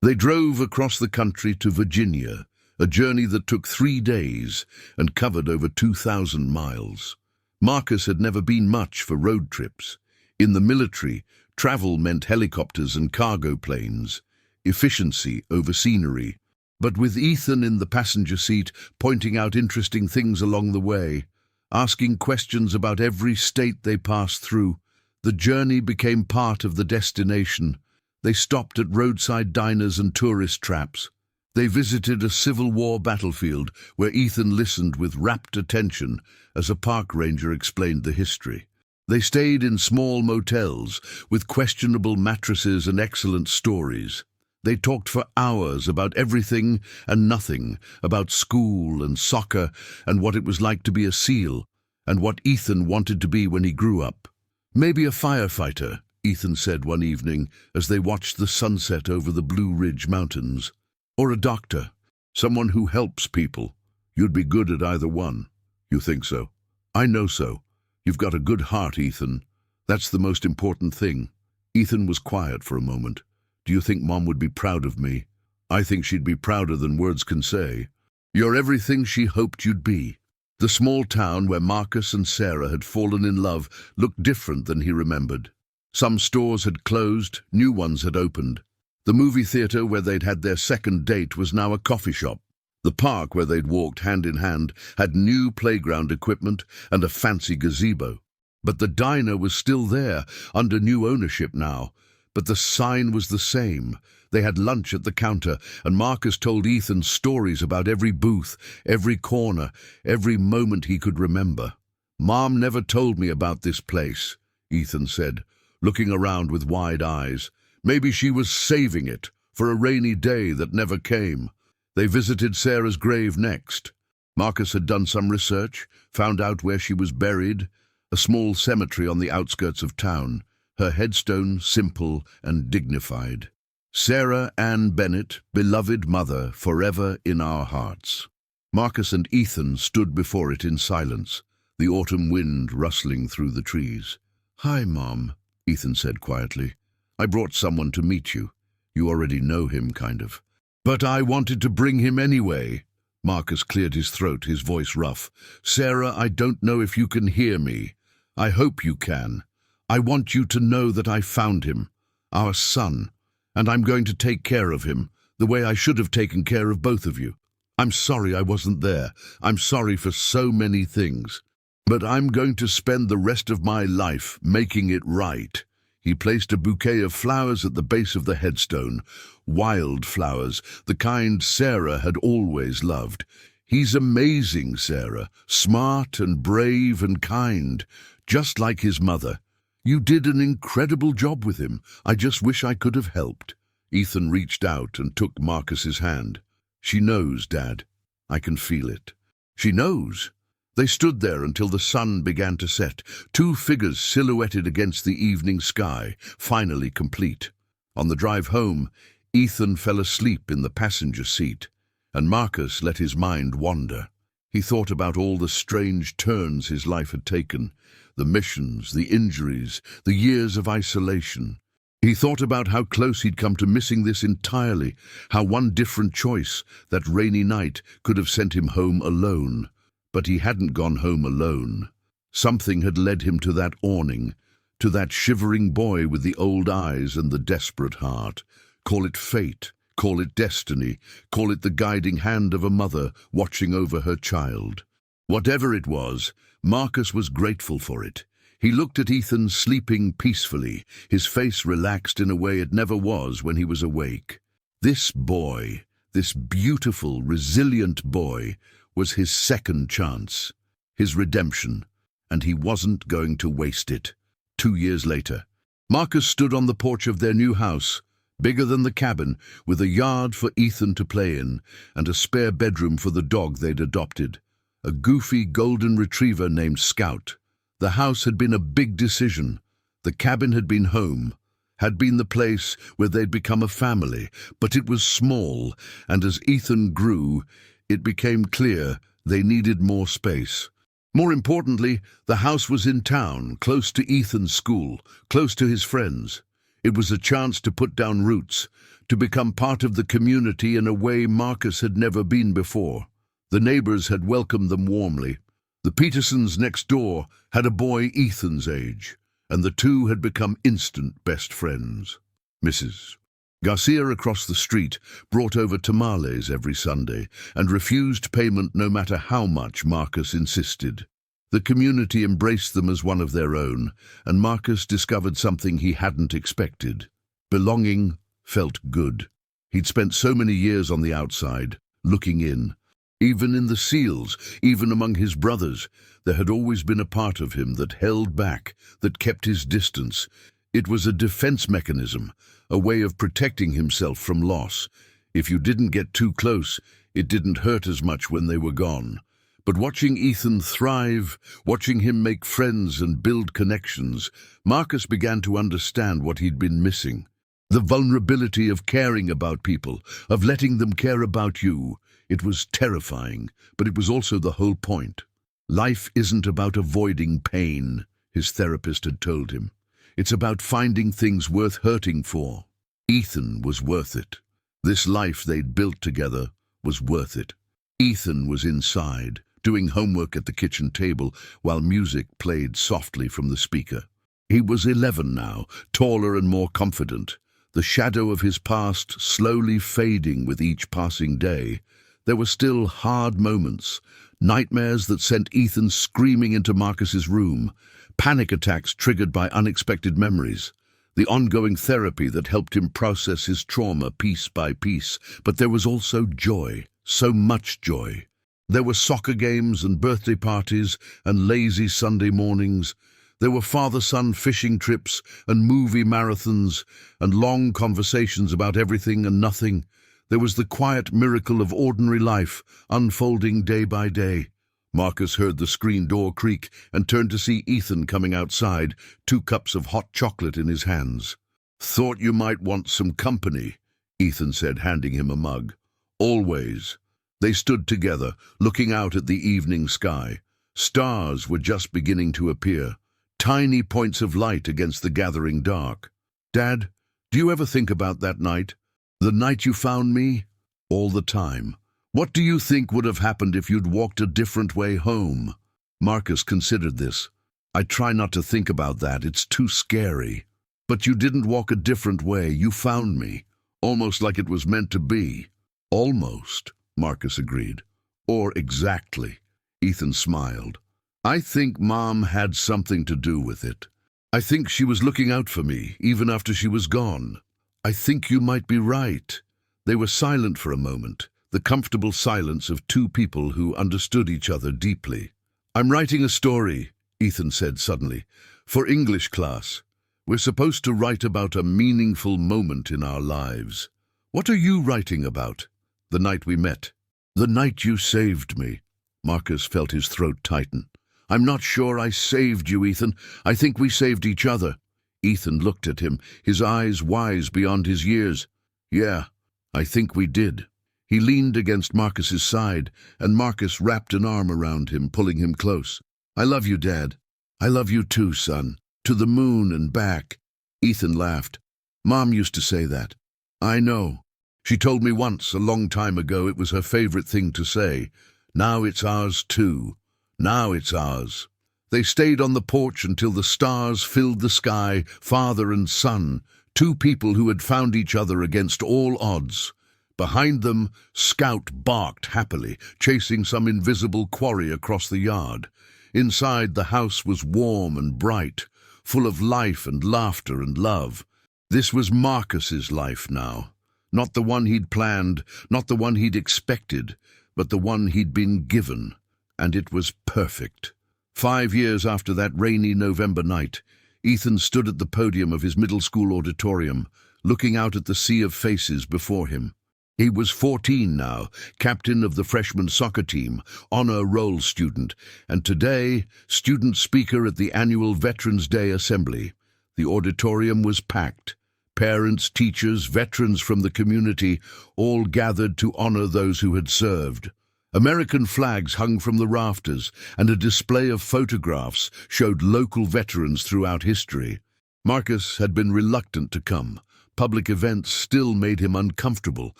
They drove across the country to Virginia, a journey that took 3 days and covered over 2,000 miles. Marcus had never been much for road trips. In the military, travel meant helicopters and cargo planes, efficiency over scenery. But with Ethan in the passenger seat, pointing out interesting things along the way, asking questions about every state they passed through, the journey became part of the destination. They stopped at roadside diners and tourist traps. They visited a Civil War battlefield where Ethan listened with rapt attention as a park ranger explained the history. They stayed in small motels with questionable mattresses and excellent stories. They talked for hours about everything and nothing, about school and soccer and what it was like to be a SEAL and what Ethan wanted to be when he grew up. "Maybe a firefighter," Ethan said one evening as they watched the sunset over the Blue Ridge Mountains. "Or a doctor, someone who helps people. You'd be good at either one." "You think so?" "I know so. You've got a good heart, Ethan. That's the most important thing." Ethan was quiet for a moment. "Do you think Mom would be proud of me?" "I think she'd be prouder than words can say. You're everything she hoped you'd be." The small town where Marcus and Sarah had fallen in love looked different than he remembered. Some stores had closed, new ones had opened. The movie theater where they'd had their second date was now a coffee shop. The park where they'd walked hand in hand had new playground equipment and a fancy gazebo. But the diner was still there, under new ownership now. But the sign was the same. They had lunch at the counter, and Marcus told Ethan stories about every booth, every corner, every moment he could remember. "Mom never told me about this place," Ethan said, looking around with wide eyes. "Maybe she was saving it for a rainy day that never came." They visited Sarah's grave next. Marcus had done some research, found out where she was buried, a small cemetery on the outskirts of town, her headstone simple and dignified. "Sarah Ann Bennett, beloved mother, forever in our hearts." Marcus and Ethan stood before it in silence, the autumn wind rustling through the trees. "Hi, Mom," Ethan said quietly. "I brought someone to meet you. You already know him, kind of." "But I wanted to bring him anyway." Marcus cleared his throat, his voice rough. "Sarah, I don't know if you can hear me. I hope you can. I want you to know that I found him, our son, and I'm going to take care of him, the way I should have taken care of both of you. I'm sorry I wasn't there. I'm sorry for so many things. But I'm going to spend the rest of my life making it right." He placed a bouquet of flowers at the base of the headstone, wild flowers, the kind Sarah had always loved. "He's amazing, Sarah, smart and brave and kind, just like his mother. You did an incredible job with him. I just wish I could have helped." Ethan reached out and took Marcus's hand. "She knows, Dad. I can feel it." "She knows?" They stood there until the sun began to set, 2 figures silhouetted against the evening sky, finally complete. On the drive home, Ethan fell asleep in the passenger seat, and Marcus let his mind wander. He thought about all the strange turns his life had taken, the missions, the injuries, the years of isolation. He thought about how close he'd come to missing this entirely, how one different choice, that rainy night, could have sent him home alone. But he hadn't gone home alone. Something had led him to that awning, to that shivering boy with the old eyes and the desperate heart. Call it fate, call it destiny, call it the guiding hand of a mother watching over her child. Whatever it was, Marcus was grateful for it. He looked at Ethan sleeping peacefully, his face relaxed in a way it never was when he was awake. This boy, this beautiful, resilient boy, was his second chance, his redemption, and he wasn't going to waste it. 2 years later, Marcus stood on the porch of their new house, bigger than the cabin, with a yard for Ethan to play in and a spare bedroom for the dog they'd adopted, a goofy golden retriever named Scout. The house had been a big decision. The cabin had been home, had been the place where they'd become a family, but it was small, and as Ethan grew, it became clear they needed more space. More importantly, the house was in town, close to Ethan's school, close to his friends. It was a chance to put down roots, to become part of the community in a way Marcus had never been before. The neighbors had welcomed them warmly. The Petersons next door had a boy Ethan's age, and the two had become instant best friends. Mrs. Garcia across the street brought over tamales every Sunday and refused payment no matter how much Marcus insisted. The community embraced them as one of their own, and Marcus discovered something he hadn't expected. Belonging felt good. He'd spent so many years on the outside, looking in. Even in the SEALs, even among his brothers, there had always been a part of him that held back, that kept his distance. It was a defense mechanism, a way of protecting himself from loss. If you didn't get too close, it didn't hurt as much when they were gone. But watching Ethan thrive, watching him make friends and build connections, Marcus began to understand what he'd been missing. The vulnerability of caring about people, of letting them care about you. It was terrifying, but it was also the whole point. Life isn't about avoiding pain, his therapist had told him. It's about finding things worth hurting for. Ethan was worth it. This life they'd built together was worth it. Ethan was inside, doing homework at the kitchen table while music played softly from the speaker. He was 11 now, taller and more confident, the shadow of his past slowly fading with each passing day. There were still hard moments, nightmares that sent Ethan screaming into Marcus's room, panic attacks triggered by unexpected memories, the ongoing therapy that helped him process his trauma piece by piece. But there was also joy, so much joy. There were soccer games and birthday parties and lazy Sunday mornings. There were father-son fishing trips and movie marathons and long conversations about everything and nothing. There was the quiet miracle of ordinary life, unfolding day by day. Marcus heard the screen door creak and turned to see Ethan coming outside, 2 cups of hot chocolate in his hands. "Thought you might want some company," Ethan said, handing him a mug. "Always." They stood together, looking out at the evening sky. Stars were just beginning to appear, tiny points of light against the gathering dark. "Dad, do you ever think about that night? The night you found me?" "All the time. What do you think would have happened if you'd walked a different way home?" Marcus considered this. "I try not to think about that, it's too scary." "But you didn't walk a different way, you found me. Almost like it was meant to be." "Almost," Marcus agreed. "Or exactly." Ethan smiled. "I think Mom had something to do with it. I think she was looking out for me, even after she was gone." "I think you might be right." They were silent for a moment, the comfortable silence of 2 people who understood each other deeply. "I'm writing a story," Ethan said suddenly, "for English class. We're supposed to write about a meaningful moment in our lives. What are you writing about?" "The night we met." "The night you saved me." Marcus felt his throat tighten. "I'm not sure I saved you, Ethan. I think we saved each other." Ethan looked at him, his eyes wise beyond his years. "Yeah, I think we did." He leaned against Marcus's side, and Marcus wrapped an arm around him, pulling him close. "I love you, Dad. I love you too, son. To the moon and back." Ethan laughed. "Mom used to say that." "I know. She told me once, a long time ago, it was her favorite thing to say. Now it's ours too. Now it's ours." They stayed on the porch until the stars filled the sky, father and son, 2 people who had found each other against all odds. Behind them, Scout barked happily, chasing some invisible quarry across the yard. Inside, the house was warm and bright, full of life and laughter and love. This was Marcus's life now. Not the one he'd planned, not the one he'd expected, but the one he'd been given. And it was perfect. 5 years after that rainy November night, Ethan stood at the podium of his middle school auditorium, looking out at the sea of faces before him. He was 14 now, captain of the freshman soccer team, honor roll student, and today, student speaker at the annual Veterans Day Assembly. The auditorium was packed. Parents, teachers, veterans from the community, all gathered to honor those who had served. American flags hung from the rafters, and a display of photographs showed local veterans throughout history. Marcus had been reluctant to come. Public events still made him uncomfortable.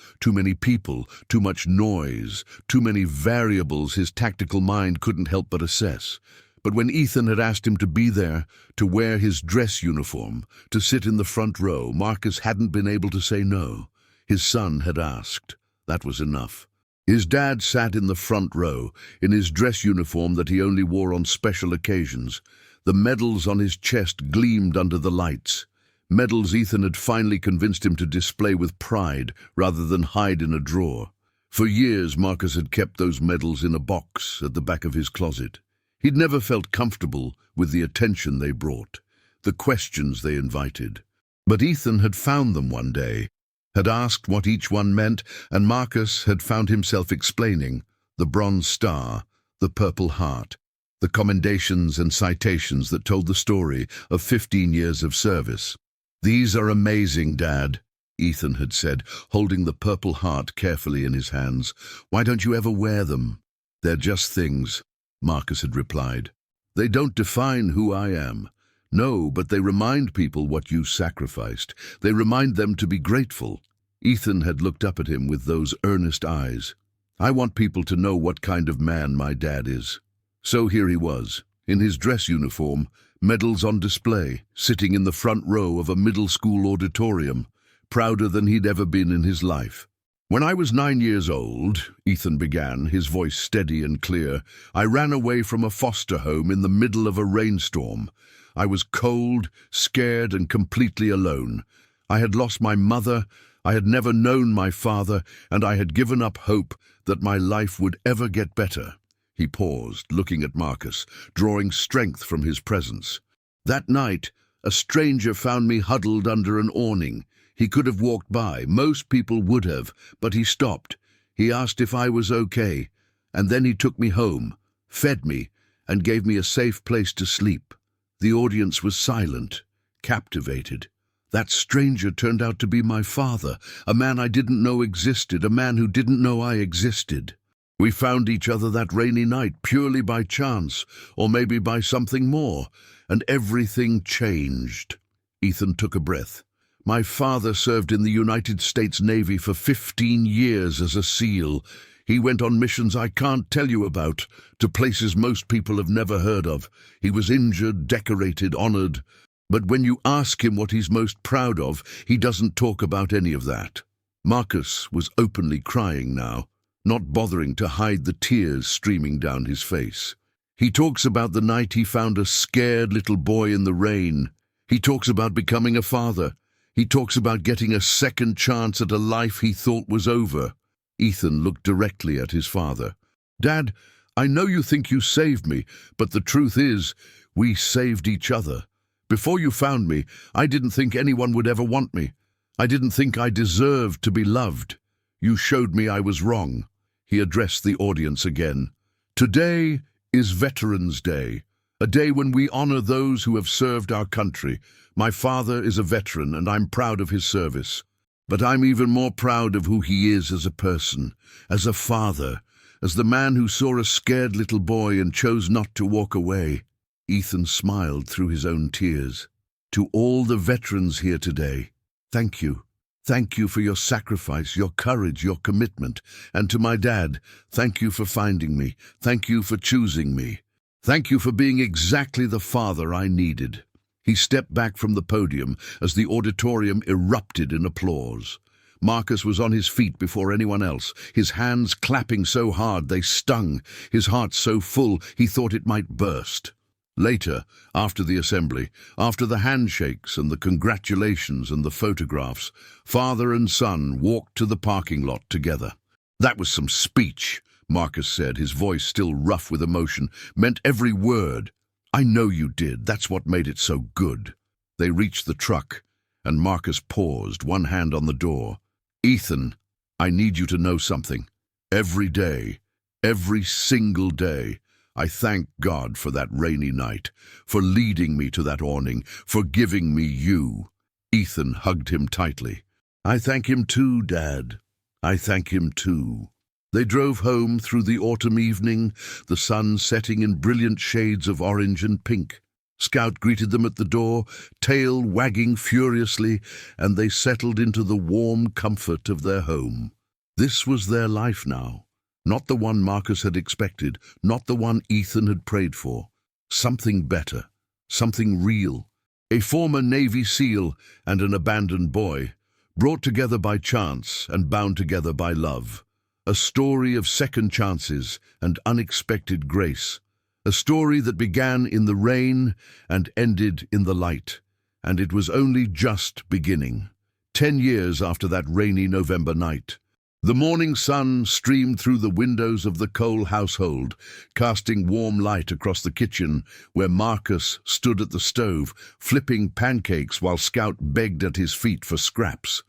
Too many people, too much noise, too many variables his tactical mind couldn't help but assess. But when Ethan had asked him to be there, to wear his dress uniform, to sit in the front row, Marcus hadn't been able to say no. His son had asked. That was enough. His dad sat in the front row, in his dress uniform that he only wore on special occasions. The medals on his chest gleamed under the lights. Medals Ethan had finally convinced him to display with pride rather than hide in a drawer. For years, Marcus had kept those medals in a box at the back of his closet. He'd never felt comfortable with the attention they brought, the questions they invited. But Ethan had found them one day, had asked what each one meant, and Marcus had found himself explaining the Bronze Star, the Purple Heart, the commendations and citations that told the story of 15 years of service. "These are amazing, Dad," Ethan had said, holding the Purple Heart carefully in his hands. "Why don't you ever wear them?" "They're just things," Marcus had replied. "They don't define who I am. No, but they remind people what you sacrificed. They remind them to be grateful." Ethan had looked up at him with those earnest eyes. "I want people to know what kind of man my dad is." So here he was, in his dress uniform, medals on display, sitting in the front row of a middle school auditorium, prouder than he'd ever been in his life. "When I was 9 years old," Ethan began, his voice steady and clear, "I ran away from a foster home in the middle of a rainstorm. I was cold, scared, and completely alone. I had lost my mother, I had never known my father, and I had given up hope that my life would ever get better." He paused, looking at Marcus, drawing strength from his presence. "That night, a stranger found me huddled under an awning. He could have walked by, most people would have, but he stopped. He asked if I was okay, and then he took me home, fed me, and gave me a safe place to sleep." The audience was silent, captivated. That stranger turned out to be my father, a man I didn't know existed, a man who didn't know I existed. We found each other that rainy night purely by chance, or maybe by something more, and everything changed. Ethan took a breath. "My father served in the United States Navy for 15 years as a SEAL. He went on missions I can't tell you about, to places most people have never heard of. He was injured, decorated, honored. But when you ask him what he's most proud of, he doesn't talk about any of that." Marcus was openly crying now, not bothering to hide the tears streaming down his face. He talks about the night he found a scared little boy in the rain. He talks about becoming a father. He talks about getting a second chance at a life he thought was over. Ethan looked directly at his father. "Dad, I know you think you saved me, but the truth is, we saved each other. Before you found me, I didn't think anyone would ever want me. I didn't think I deserved to be loved. You showed me I was wrong." He addressed the audience again. "Today is Veterans Day, a day when we honor those who have served our country. My father is a veteran, and I'm proud of his service. But I'm even more proud of who he is as a person, as a father, as the man who saw a scared little boy and chose not to walk away." Ethan smiled through his own tears. "To all the veterans here today, thank you. Thank you for your sacrifice, your courage, your commitment. And to my dad, thank you for finding me. Thank you for choosing me. Thank you for being exactly the father I needed." He stepped back from the podium as the auditorium erupted in applause. Marcus was on his feet before anyone else, his hands clapping so hard they stung, his heart so full he thought it might burst. Later, after the assembly, after the handshakes and the congratulations and the photographs, father and son walked to the parking lot together. That was some speech, Marcus said, his voice still rough with emotion, meant every word. I know you did. That's what made it so good. They reached the truck, and Marcus paused, one hand on the door. Ethan, I need you to know something. Every day, every single day, I thank God for that rainy night, for leading me to that awning, for giving me you. Ethan hugged him tightly. I thank him too, Dad. I thank him too. They drove home through the autumn evening, the sun setting in brilliant shades of orange and pink. Scout greeted them at the door, tail wagging furiously, and they settled into the warm comfort of their home. This was their life now, not the one Marcus had expected, not the one Ethan had prayed for. Something better, something real. A former Navy SEAL and an abandoned boy, brought together by chance and bound together by love. A story of second chances and unexpected grace. A story that began in the rain and ended in the light. And it was only just beginning. 10 years after that rainy November night. The morning sun streamed through the windows of the Cole household, casting warm light across the kitchen where Marcus stood at the stove, flipping pancakes while Scout begged at his feet for scraps.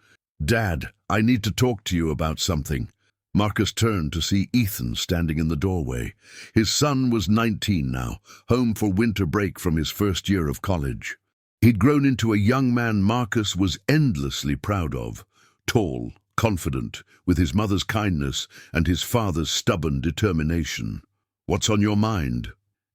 Dad, I need to talk to you about something. Marcus turned to see Ethan standing in the doorway. His son was 19 now, home for winter break from his first year of college. He'd grown into a young man Marcus was endlessly proud of. Tall, confident, with his mother's kindness and his father's stubborn determination. What's on your mind?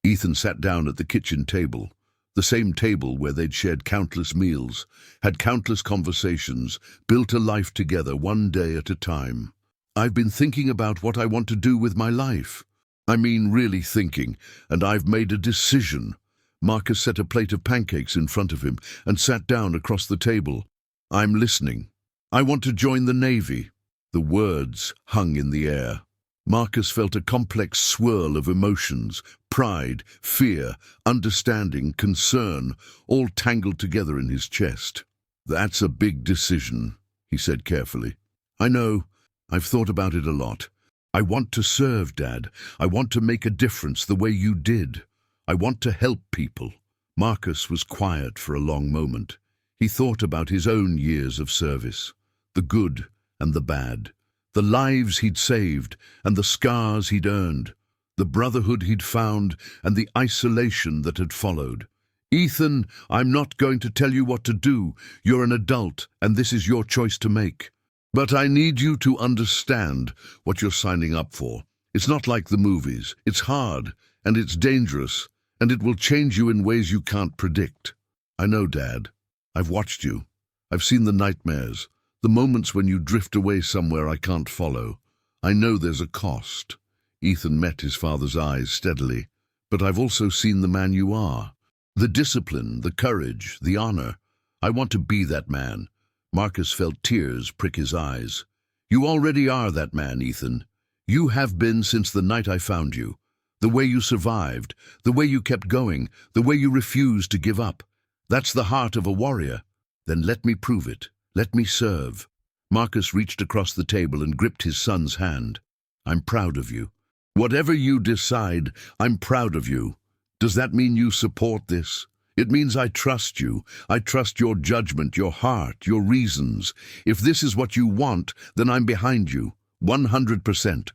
Ethan sat down at the kitchen table, the same table where they'd shared countless meals, had countless conversations, built a life together one day at a time. I've been thinking about what I want to do with my life. I mean, really thinking, and I've made a decision. Marcus set a plate of pancakes in front of him and sat down across the table. I'm listening. I want to join the Navy. The words hung in the air. Marcus felt a complex swirl of emotions, pride, fear, understanding, concern, all tangled together in his chest. That's a big decision, he said carefully. I know. I've thought about it a lot. I want to serve, Dad. I want to make a difference the way you did. I want to help people. Marcus was quiet for a long moment. He thought about his own years of service, the good and the bad, the lives he'd saved and the scars he'd earned, the brotherhood he'd found and the isolation that had followed. Ethan, I'm not going to tell you what to do. You're an adult, and this is your choice to make. But I need you to understand what you're signing up for. It's not like the movies. It's hard, and it's dangerous, and it will change you in ways you can't predict. I know, Dad. I've watched you. I've seen the nightmares, the moments when you drift away somewhere I can't follow. I know there's a cost. Ethan met his father's eyes steadily. But I've also seen the man you are. The discipline, the courage, the honor. I want to be that man. Marcus felt tears prick his eyes. You already are that man, Ethan. You have been since the night I found you. The way you survived, the way you kept going, the way you refused to give up. That's the heart of a warrior. Then let me prove it. Let me serve. Marcus reached across the table and gripped his son's hand. I'm proud of you. Whatever you decide, I'm proud of you. Does that mean you support this? It means I trust you. I trust your judgment, your heart, your reasons. If this is what you want, then I'm behind you, 100%.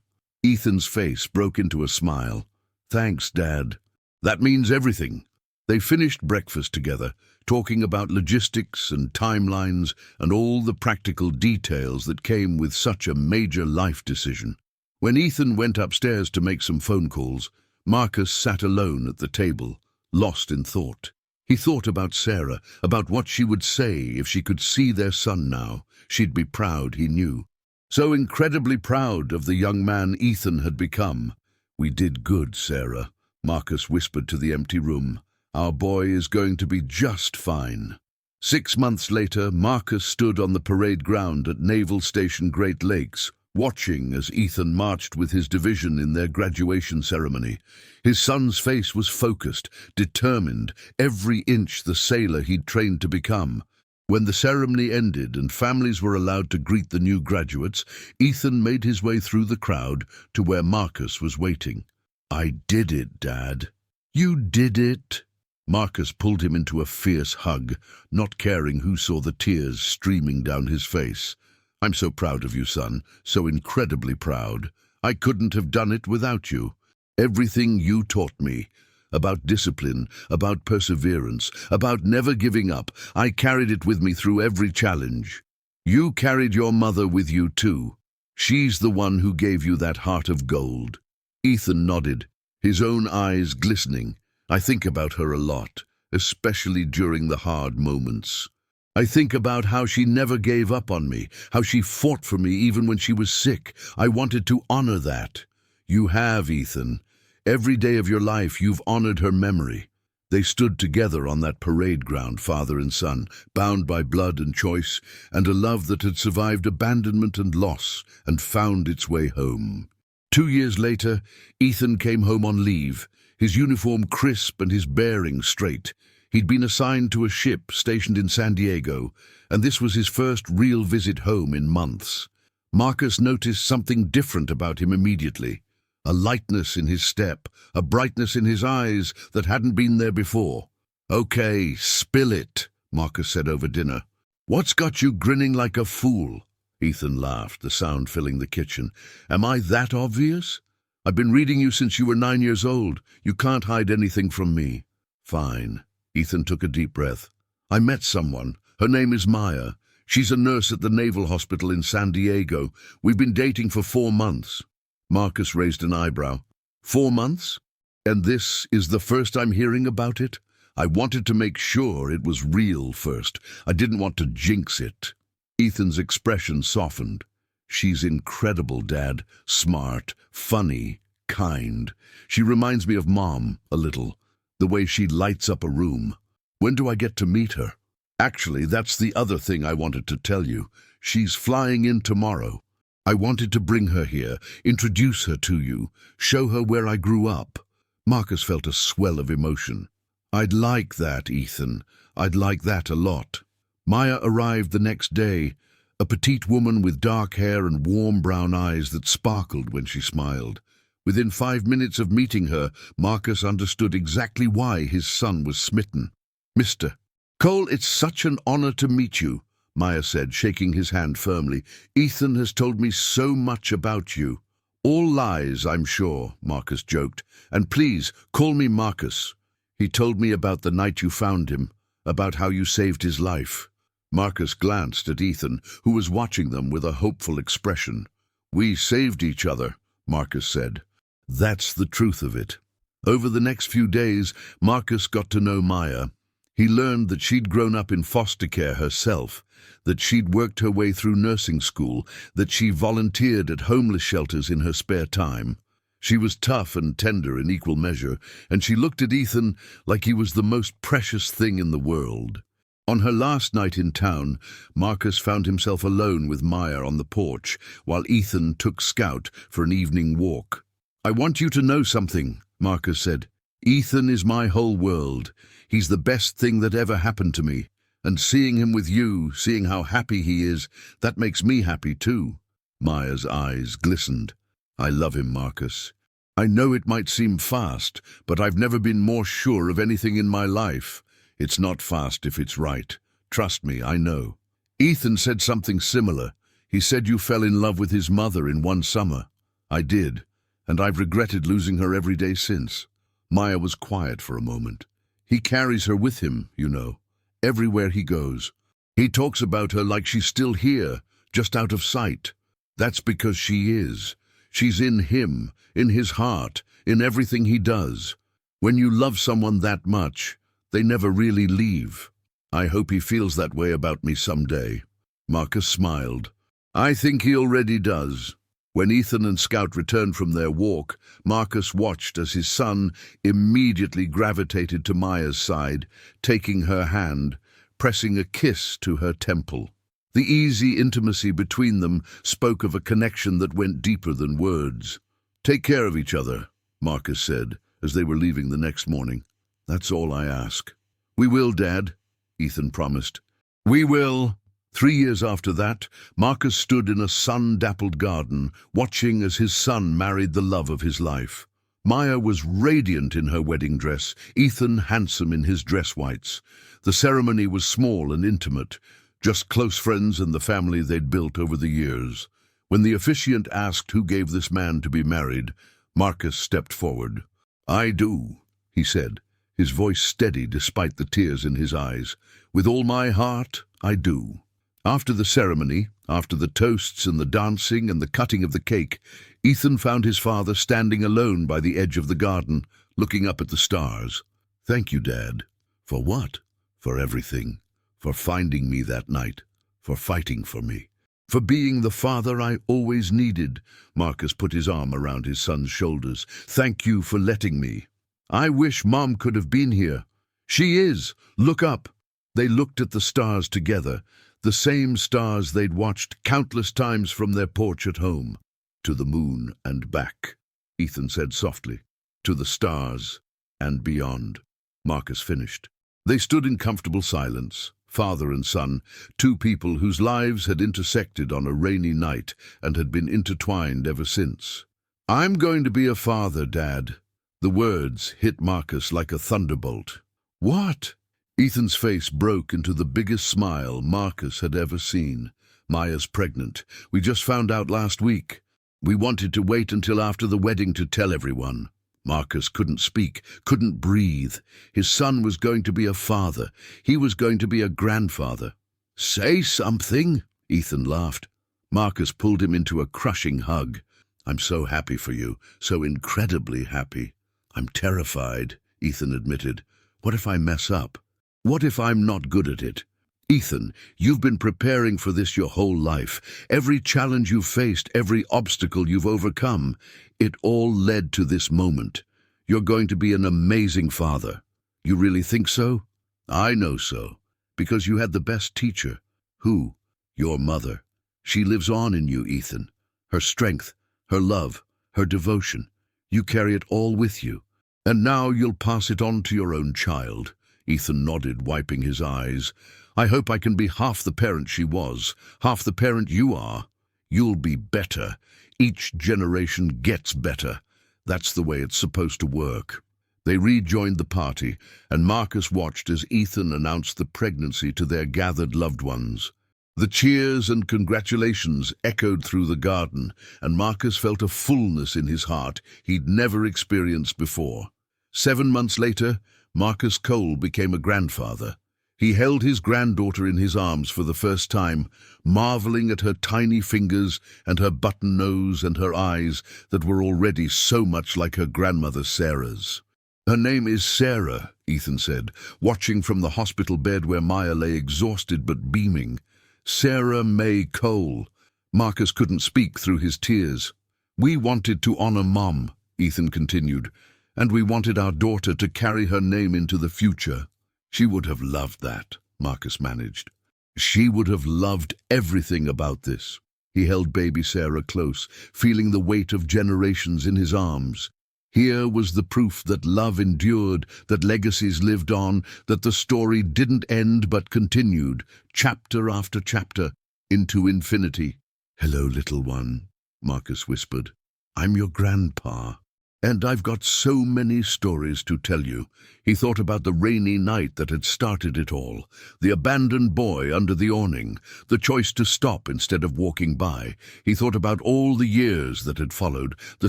Ethan's face broke into a smile. Thanks, Dad. That means everything. They finished breakfast together, talking about logistics and timelines and all the practical details that came with such a major life decision. When Ethan went upstairs to make some phone calls, Marcus sat alone at the table, lost in thought. He thought about Sarah, about what she would say if she could see their son now. She'd be proud, he knew. So incredibly proud of the young man Ethan had become. We did good, Sarah, Marcus whispered to the empty room. Our boy is going to be just fine. 6 months later, Marcus stood on the parade ground at Naval Station Great Lakes, watching as Ethan marched with his division in their graduation ceremony. His son's face was focused, determined, every inch the sailor he'd trained to become. When the ceremony ended and families were allowed to greet the new graduates, Ethan made his way through the crowd to where Marcus was waiting. "I did it, Dad." "You did it?" Marcus pulled him into a fierce hug, not caring who saw the tears streaming down his face. "I'm so proud of you, son, so incredibly proud. I couldn't have done it without you. Everything you taught me, about discipline, about perseverance, about never giving up, I carried it with me through every challenge. You carried your mother with you too. She's the one who gave you that heart of gold." Ethan nodded, his own eyes glistening. "I think about her a lot, especially during the hard moments. I think about how she never gave up on me, how she fought for me even when she was sick. I wanted to honor that. You have, Ethan. Every day of your life you've honored her memory." They stood together on that parade ground, father and son, bound by blood and choice, and a love that had survived abandonment and loss and found its way home. 2 years later, Ethan came home on leave, his uniform crisp and his bearing straight. He'd been assigned to a ship stationed in San Diego, and this was his first real visit home in months. Marcus noticed something different about him immediately. A lightness in his step, a brightness in his eyes that hadn't been there before. "Okay, spill it," Marcus said over dinner. "What's got you grinning like a fool?" Ethan laughed, the sound filling the kitchen. "Am I that obvious? I've been reading you since you were 9 years old. You can't hide anything from me." "Fine." Ethan took a deep breath. "I met someone. Her name is Maya. She's a nurse at the Naval Hospital in San Diego. We've been dating for 4 months. Marcus raised an eyebrow. 4 months? And this is the first I'm hearing about it? I wanted to make sure it was real first. I didn't want to jinx it." Ethan's expression softened. "She's incredible, Dad. Smart, funny, kind. She reminds me of Mom, a little. The way she lights up a room. When do I get to meet her? Actually, that's the other thing I wanted to tell you. She's flying in tomorrow. I wanted to bring her here, introduce her to you, show her where I grew up." Marcus felt a swell of emotion. "I'd like that, Ethan. I'd like that a lot." Maya arrived the next day, a petite woman with dark hair and warm brown eyes that sparkled when she smiled. Within 5 minutes of meeting her, Marcus understood exactly why his son was smitten. "Mr. Cole, it's such an honor to meet you," Maya said, shaking his hand firmly. "Ethan has told me so much about you." "All lies, I'm sure," Marcus joked. "And please, call me Marcus. He told me about the night you found him, about how you saved his life." Marcus glanced at Ethan, who was watching them with a hopeful expression. "We saved each other," Marcus said. "That's the truth of it." Over the next few days, Marcus got to know Maya. He learned that she'd grown up in foster care herself, that she'd worked her way through nursing school, that she volunteered at homeless shelters in her spare time. She was tough and tender in equal measure, and she looked at Ethan like he was the most precious thing in the world. On her last night in town, Marcus found himself alone with Maya on the porch, while Ethan took Scout for an evening walk. "I want you to know something," Marcus said. "Ethan is my whole world. He's the best thing that ever happened to me. And seeing him with you, seeing how happy he is, that makes me happy too." Maya's eyes glistened. "I love him, Marcus. I know it might seem fast, but I've never been more sure of anything in my life. It's not fast if it's right. Trust me, I know." "Ethan said something similar. He said you fell in love with his mother in one summer." "I did, and I've regretted losing her every day since." Maya was quiet for a moment. "He carries her with him, you know, everywhere he goes. He talks about her like she's still here, just out of sight. That's because she is. She's in him, in his heart, in everything he does. When you love someone that much, they never really leave. I hope he feels that way about me someday." Marcus smiled. "I think he already does." When Ethan and Scout returned from their walk, Marcus watched as his son immediately gravitated to Maya's side, taking her hand, pressing a kiss to her temple. The easy intimacy between them spoke of a connection that went deeper than words. "Take care of each other," Marcus said, as they were leaving the next morning. "That's all I ask." "We will, Dad," Ethan promised. We will. 3 years after that, Marcus stood in a sun-dappled garden, watching as his son married the love of his life. Maya was radiant in her wedding dress, Ethan handsome in his dress whites. The ceremony was small and intimate, just close friends and the family they'd built over the years. When the officiant asked who gave this man to be married, Marcus stepped forward. "I do," he said, his voice steady despite the tears in his eyes. "With all my heart, I do." After the ceremony, after the toasts and the dancing and the cutting of the cake, Ethan found his father standing alone by the edge of the garden, looking up at the stars. "Thank you, Dad." "For what?" "For everything. For finding me that night. For fighting for me. For being the father I always needed." Marcus put his arm around his son's shoulders. "Thank you for letting me. I wish Mom could have been here. She is. Look up." They looked at the stars together, the same stars they'd watched countless times from their porch at home. "To the moon and back," Ethan said softly. "To the stars and beyond." Marcus finished. They stood in comfortable silence, father and son, two people whose lives had intersected on a rainy night and had been intertwined ever since. "I'm going to be a father, Dad." The words hit Marcus like a thunderbolt. "What?" Ethan's face broke into the biggest smile Marcus had ever seen. "Maya's pregnant. We just found out last week. We wanted to wait until after the wedding to tell everyone." Marcus couldn't speak, couldn't breathe. His son was going to be a father. He was going to be a grandfather. "Say something," Ethan laughed. Marcus pulled him into a crushing hug. "I'm so happy for you, so incredibly happy." "I'm terrified," Ethan admitted. "What if I mess up? What if I'm not good at it?" "Ethan, you've been preparing for this your whole life. Every challenge you've faced, every obstacle you've overcome, it all led to this moment. You're going to be an amazing father." "You really think so?" "I know so. Because you had the best teacher." "Who?" "Your mother. She lives on in you, Ethan. Her strength, her love, her devotion. You carry it all with you. And now you'll pass it on to your own child." Ethan nodded, wiping his eyes. "I hope I can be half the parent she was, half the parent you are. You'll be better. Each generation gets better. That's the way it's supposed to work." They rejoined the party, and Marcus watched as Ethan announced the pregnancy to their gathered loved ones. The cheers and congratulations echoed through the garden, and Marcus felt a fullness in his heart he'd never experienced before. 7 months later, Marcus Cole became a grandfather. He held his granddaughter in his arms for the first time, marveling at her tiny fingers and her button nose and her eyes that were already so much like her grandmother Sarah's. "Her name is Sarah," Ethan said, watching from the hospital bed where Maya lay exhausted but beaming. "Sarah May Cole." Marcus couldn't speak through his tears. "We wanted to honor Mom," Ethan continued, "and we wanted our daughter to carry her name into the future." "She would have loved that," Marcus managed. "She would have loved everything about this." He held baby Sarah close, feeling the weight of generations in his arms. Here was the proof that love endured, that legacies lived on, that the story didn't end but continued, chapter after chapter, into infinity. "Hello, little one," Marcus whispered. "I'm your grandpa. And I've got so many stories to tell you." He thought about the rainy night that had started it all, the abandoned boy under the awning, the choice to stop instead of walking by. He thought about all the years that had followed, the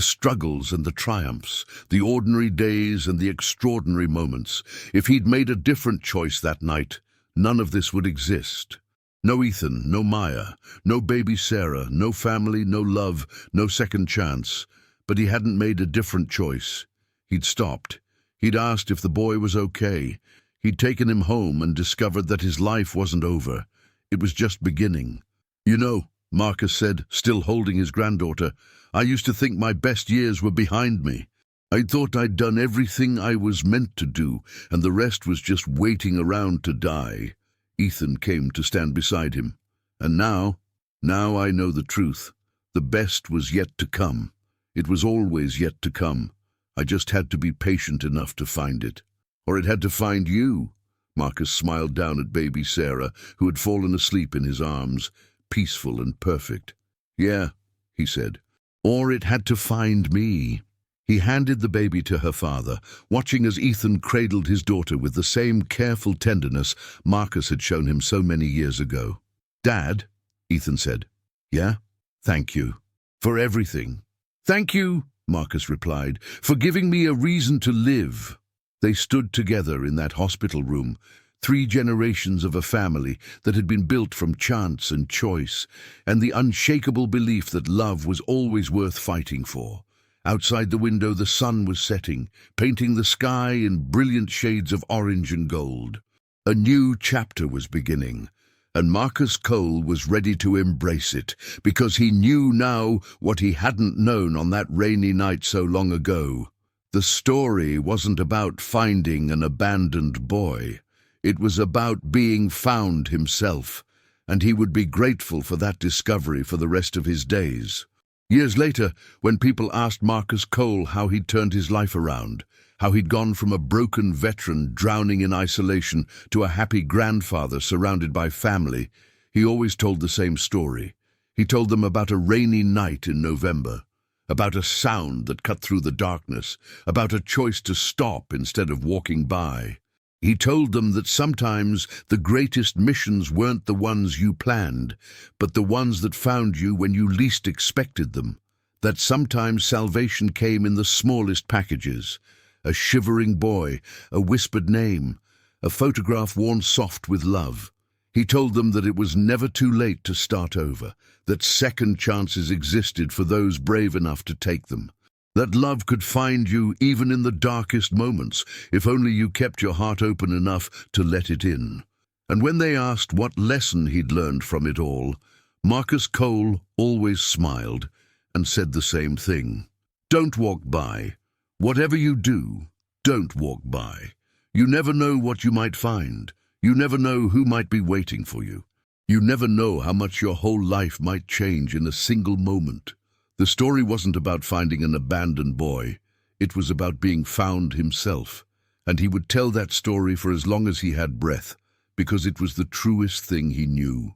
struggles and the triumphs, the ordinary days and the extraordinary moments. If he'd made a different choice that night, none of this would exist. No Ethan, no Maya, no baby Sarah, no family, no love, no second chance. But he hadn't made a different choice. He'd stopped. He'd asked if the boy was okay. He'd taken him home and discovered that his life wasn't over. It was just beginning. "You know," Marcus said, still holding his granddaughter, "I used to think my best years were behind me. I thought I'd done everything I was meant to do, and the rest was just waiting around to die." Ethan came to stand beside him. "And now I know the truth. The best was yet to come. It was always yet to come. I just had to be patient enough to find it. Or it had to find you. Marcus smiled down at baby Sarah, who had fallen asleep in his arms, peaceful and perfect. "Yeah," he said. "Or it had to find me." He handed the baby to her father, watching as Ethan cradled his daughter with the same careful tenderness Marcus had shown him so many years ago. "Dad," Ethan said. "Yeah? Thank you. For everything." "Thank you," Marcus replied, "for giving me a reason to live." They stood together in that hospital room, 3 generations of a family that had been built from chance and choice, and the unshakable belief that love was always worth fighting for. Outside the window the sun was setting, painting the sky in brilliant shades of orange and gold. A new chapter was beginning, and Marcus Cole was ready to embrace it, because he knew now what he hadn't known on that rainy night so long ago. The story wasn't about finding an abandoned boy. It was about being found himself, and he would be grateful for that discovery for the rest of his days. Years later, when people asked Marcus Cole how he'd turned his life around, how he'd gone from a broken veteran drowning in isolation to a happy grandfather surrounded by family, he always told the same story. He told them about a rainy night in November, about a sound that cut through the darkness, about a choice to stop instead of walking by. He told them that sometimes the greatest missions weren't the ones you planned, but the ones that found you when you least expected them. That sometimes salvation came in the smallest packages. A shivering boy, a whispered name, a photograph worn soft with love. He told them that it was never too late to start over, that second chances existed for those brave enough to take them. That love could find you even in the darkest moments, if only you kept your heart open enough to let it in. And when they asked what lesson he'd learned from it all, Marcus Cole always smiled and said the same thing. Don't walk by. Whatever you do, don't walk by. You never know what you might find. You never know who might be waiting for you. You never know how much your whole life might change in a single moment. The story wasn't about finding an abandoned boy. It was about being found himself. And he would tell that story for as long as he had breath, because it was the truest thing he knew.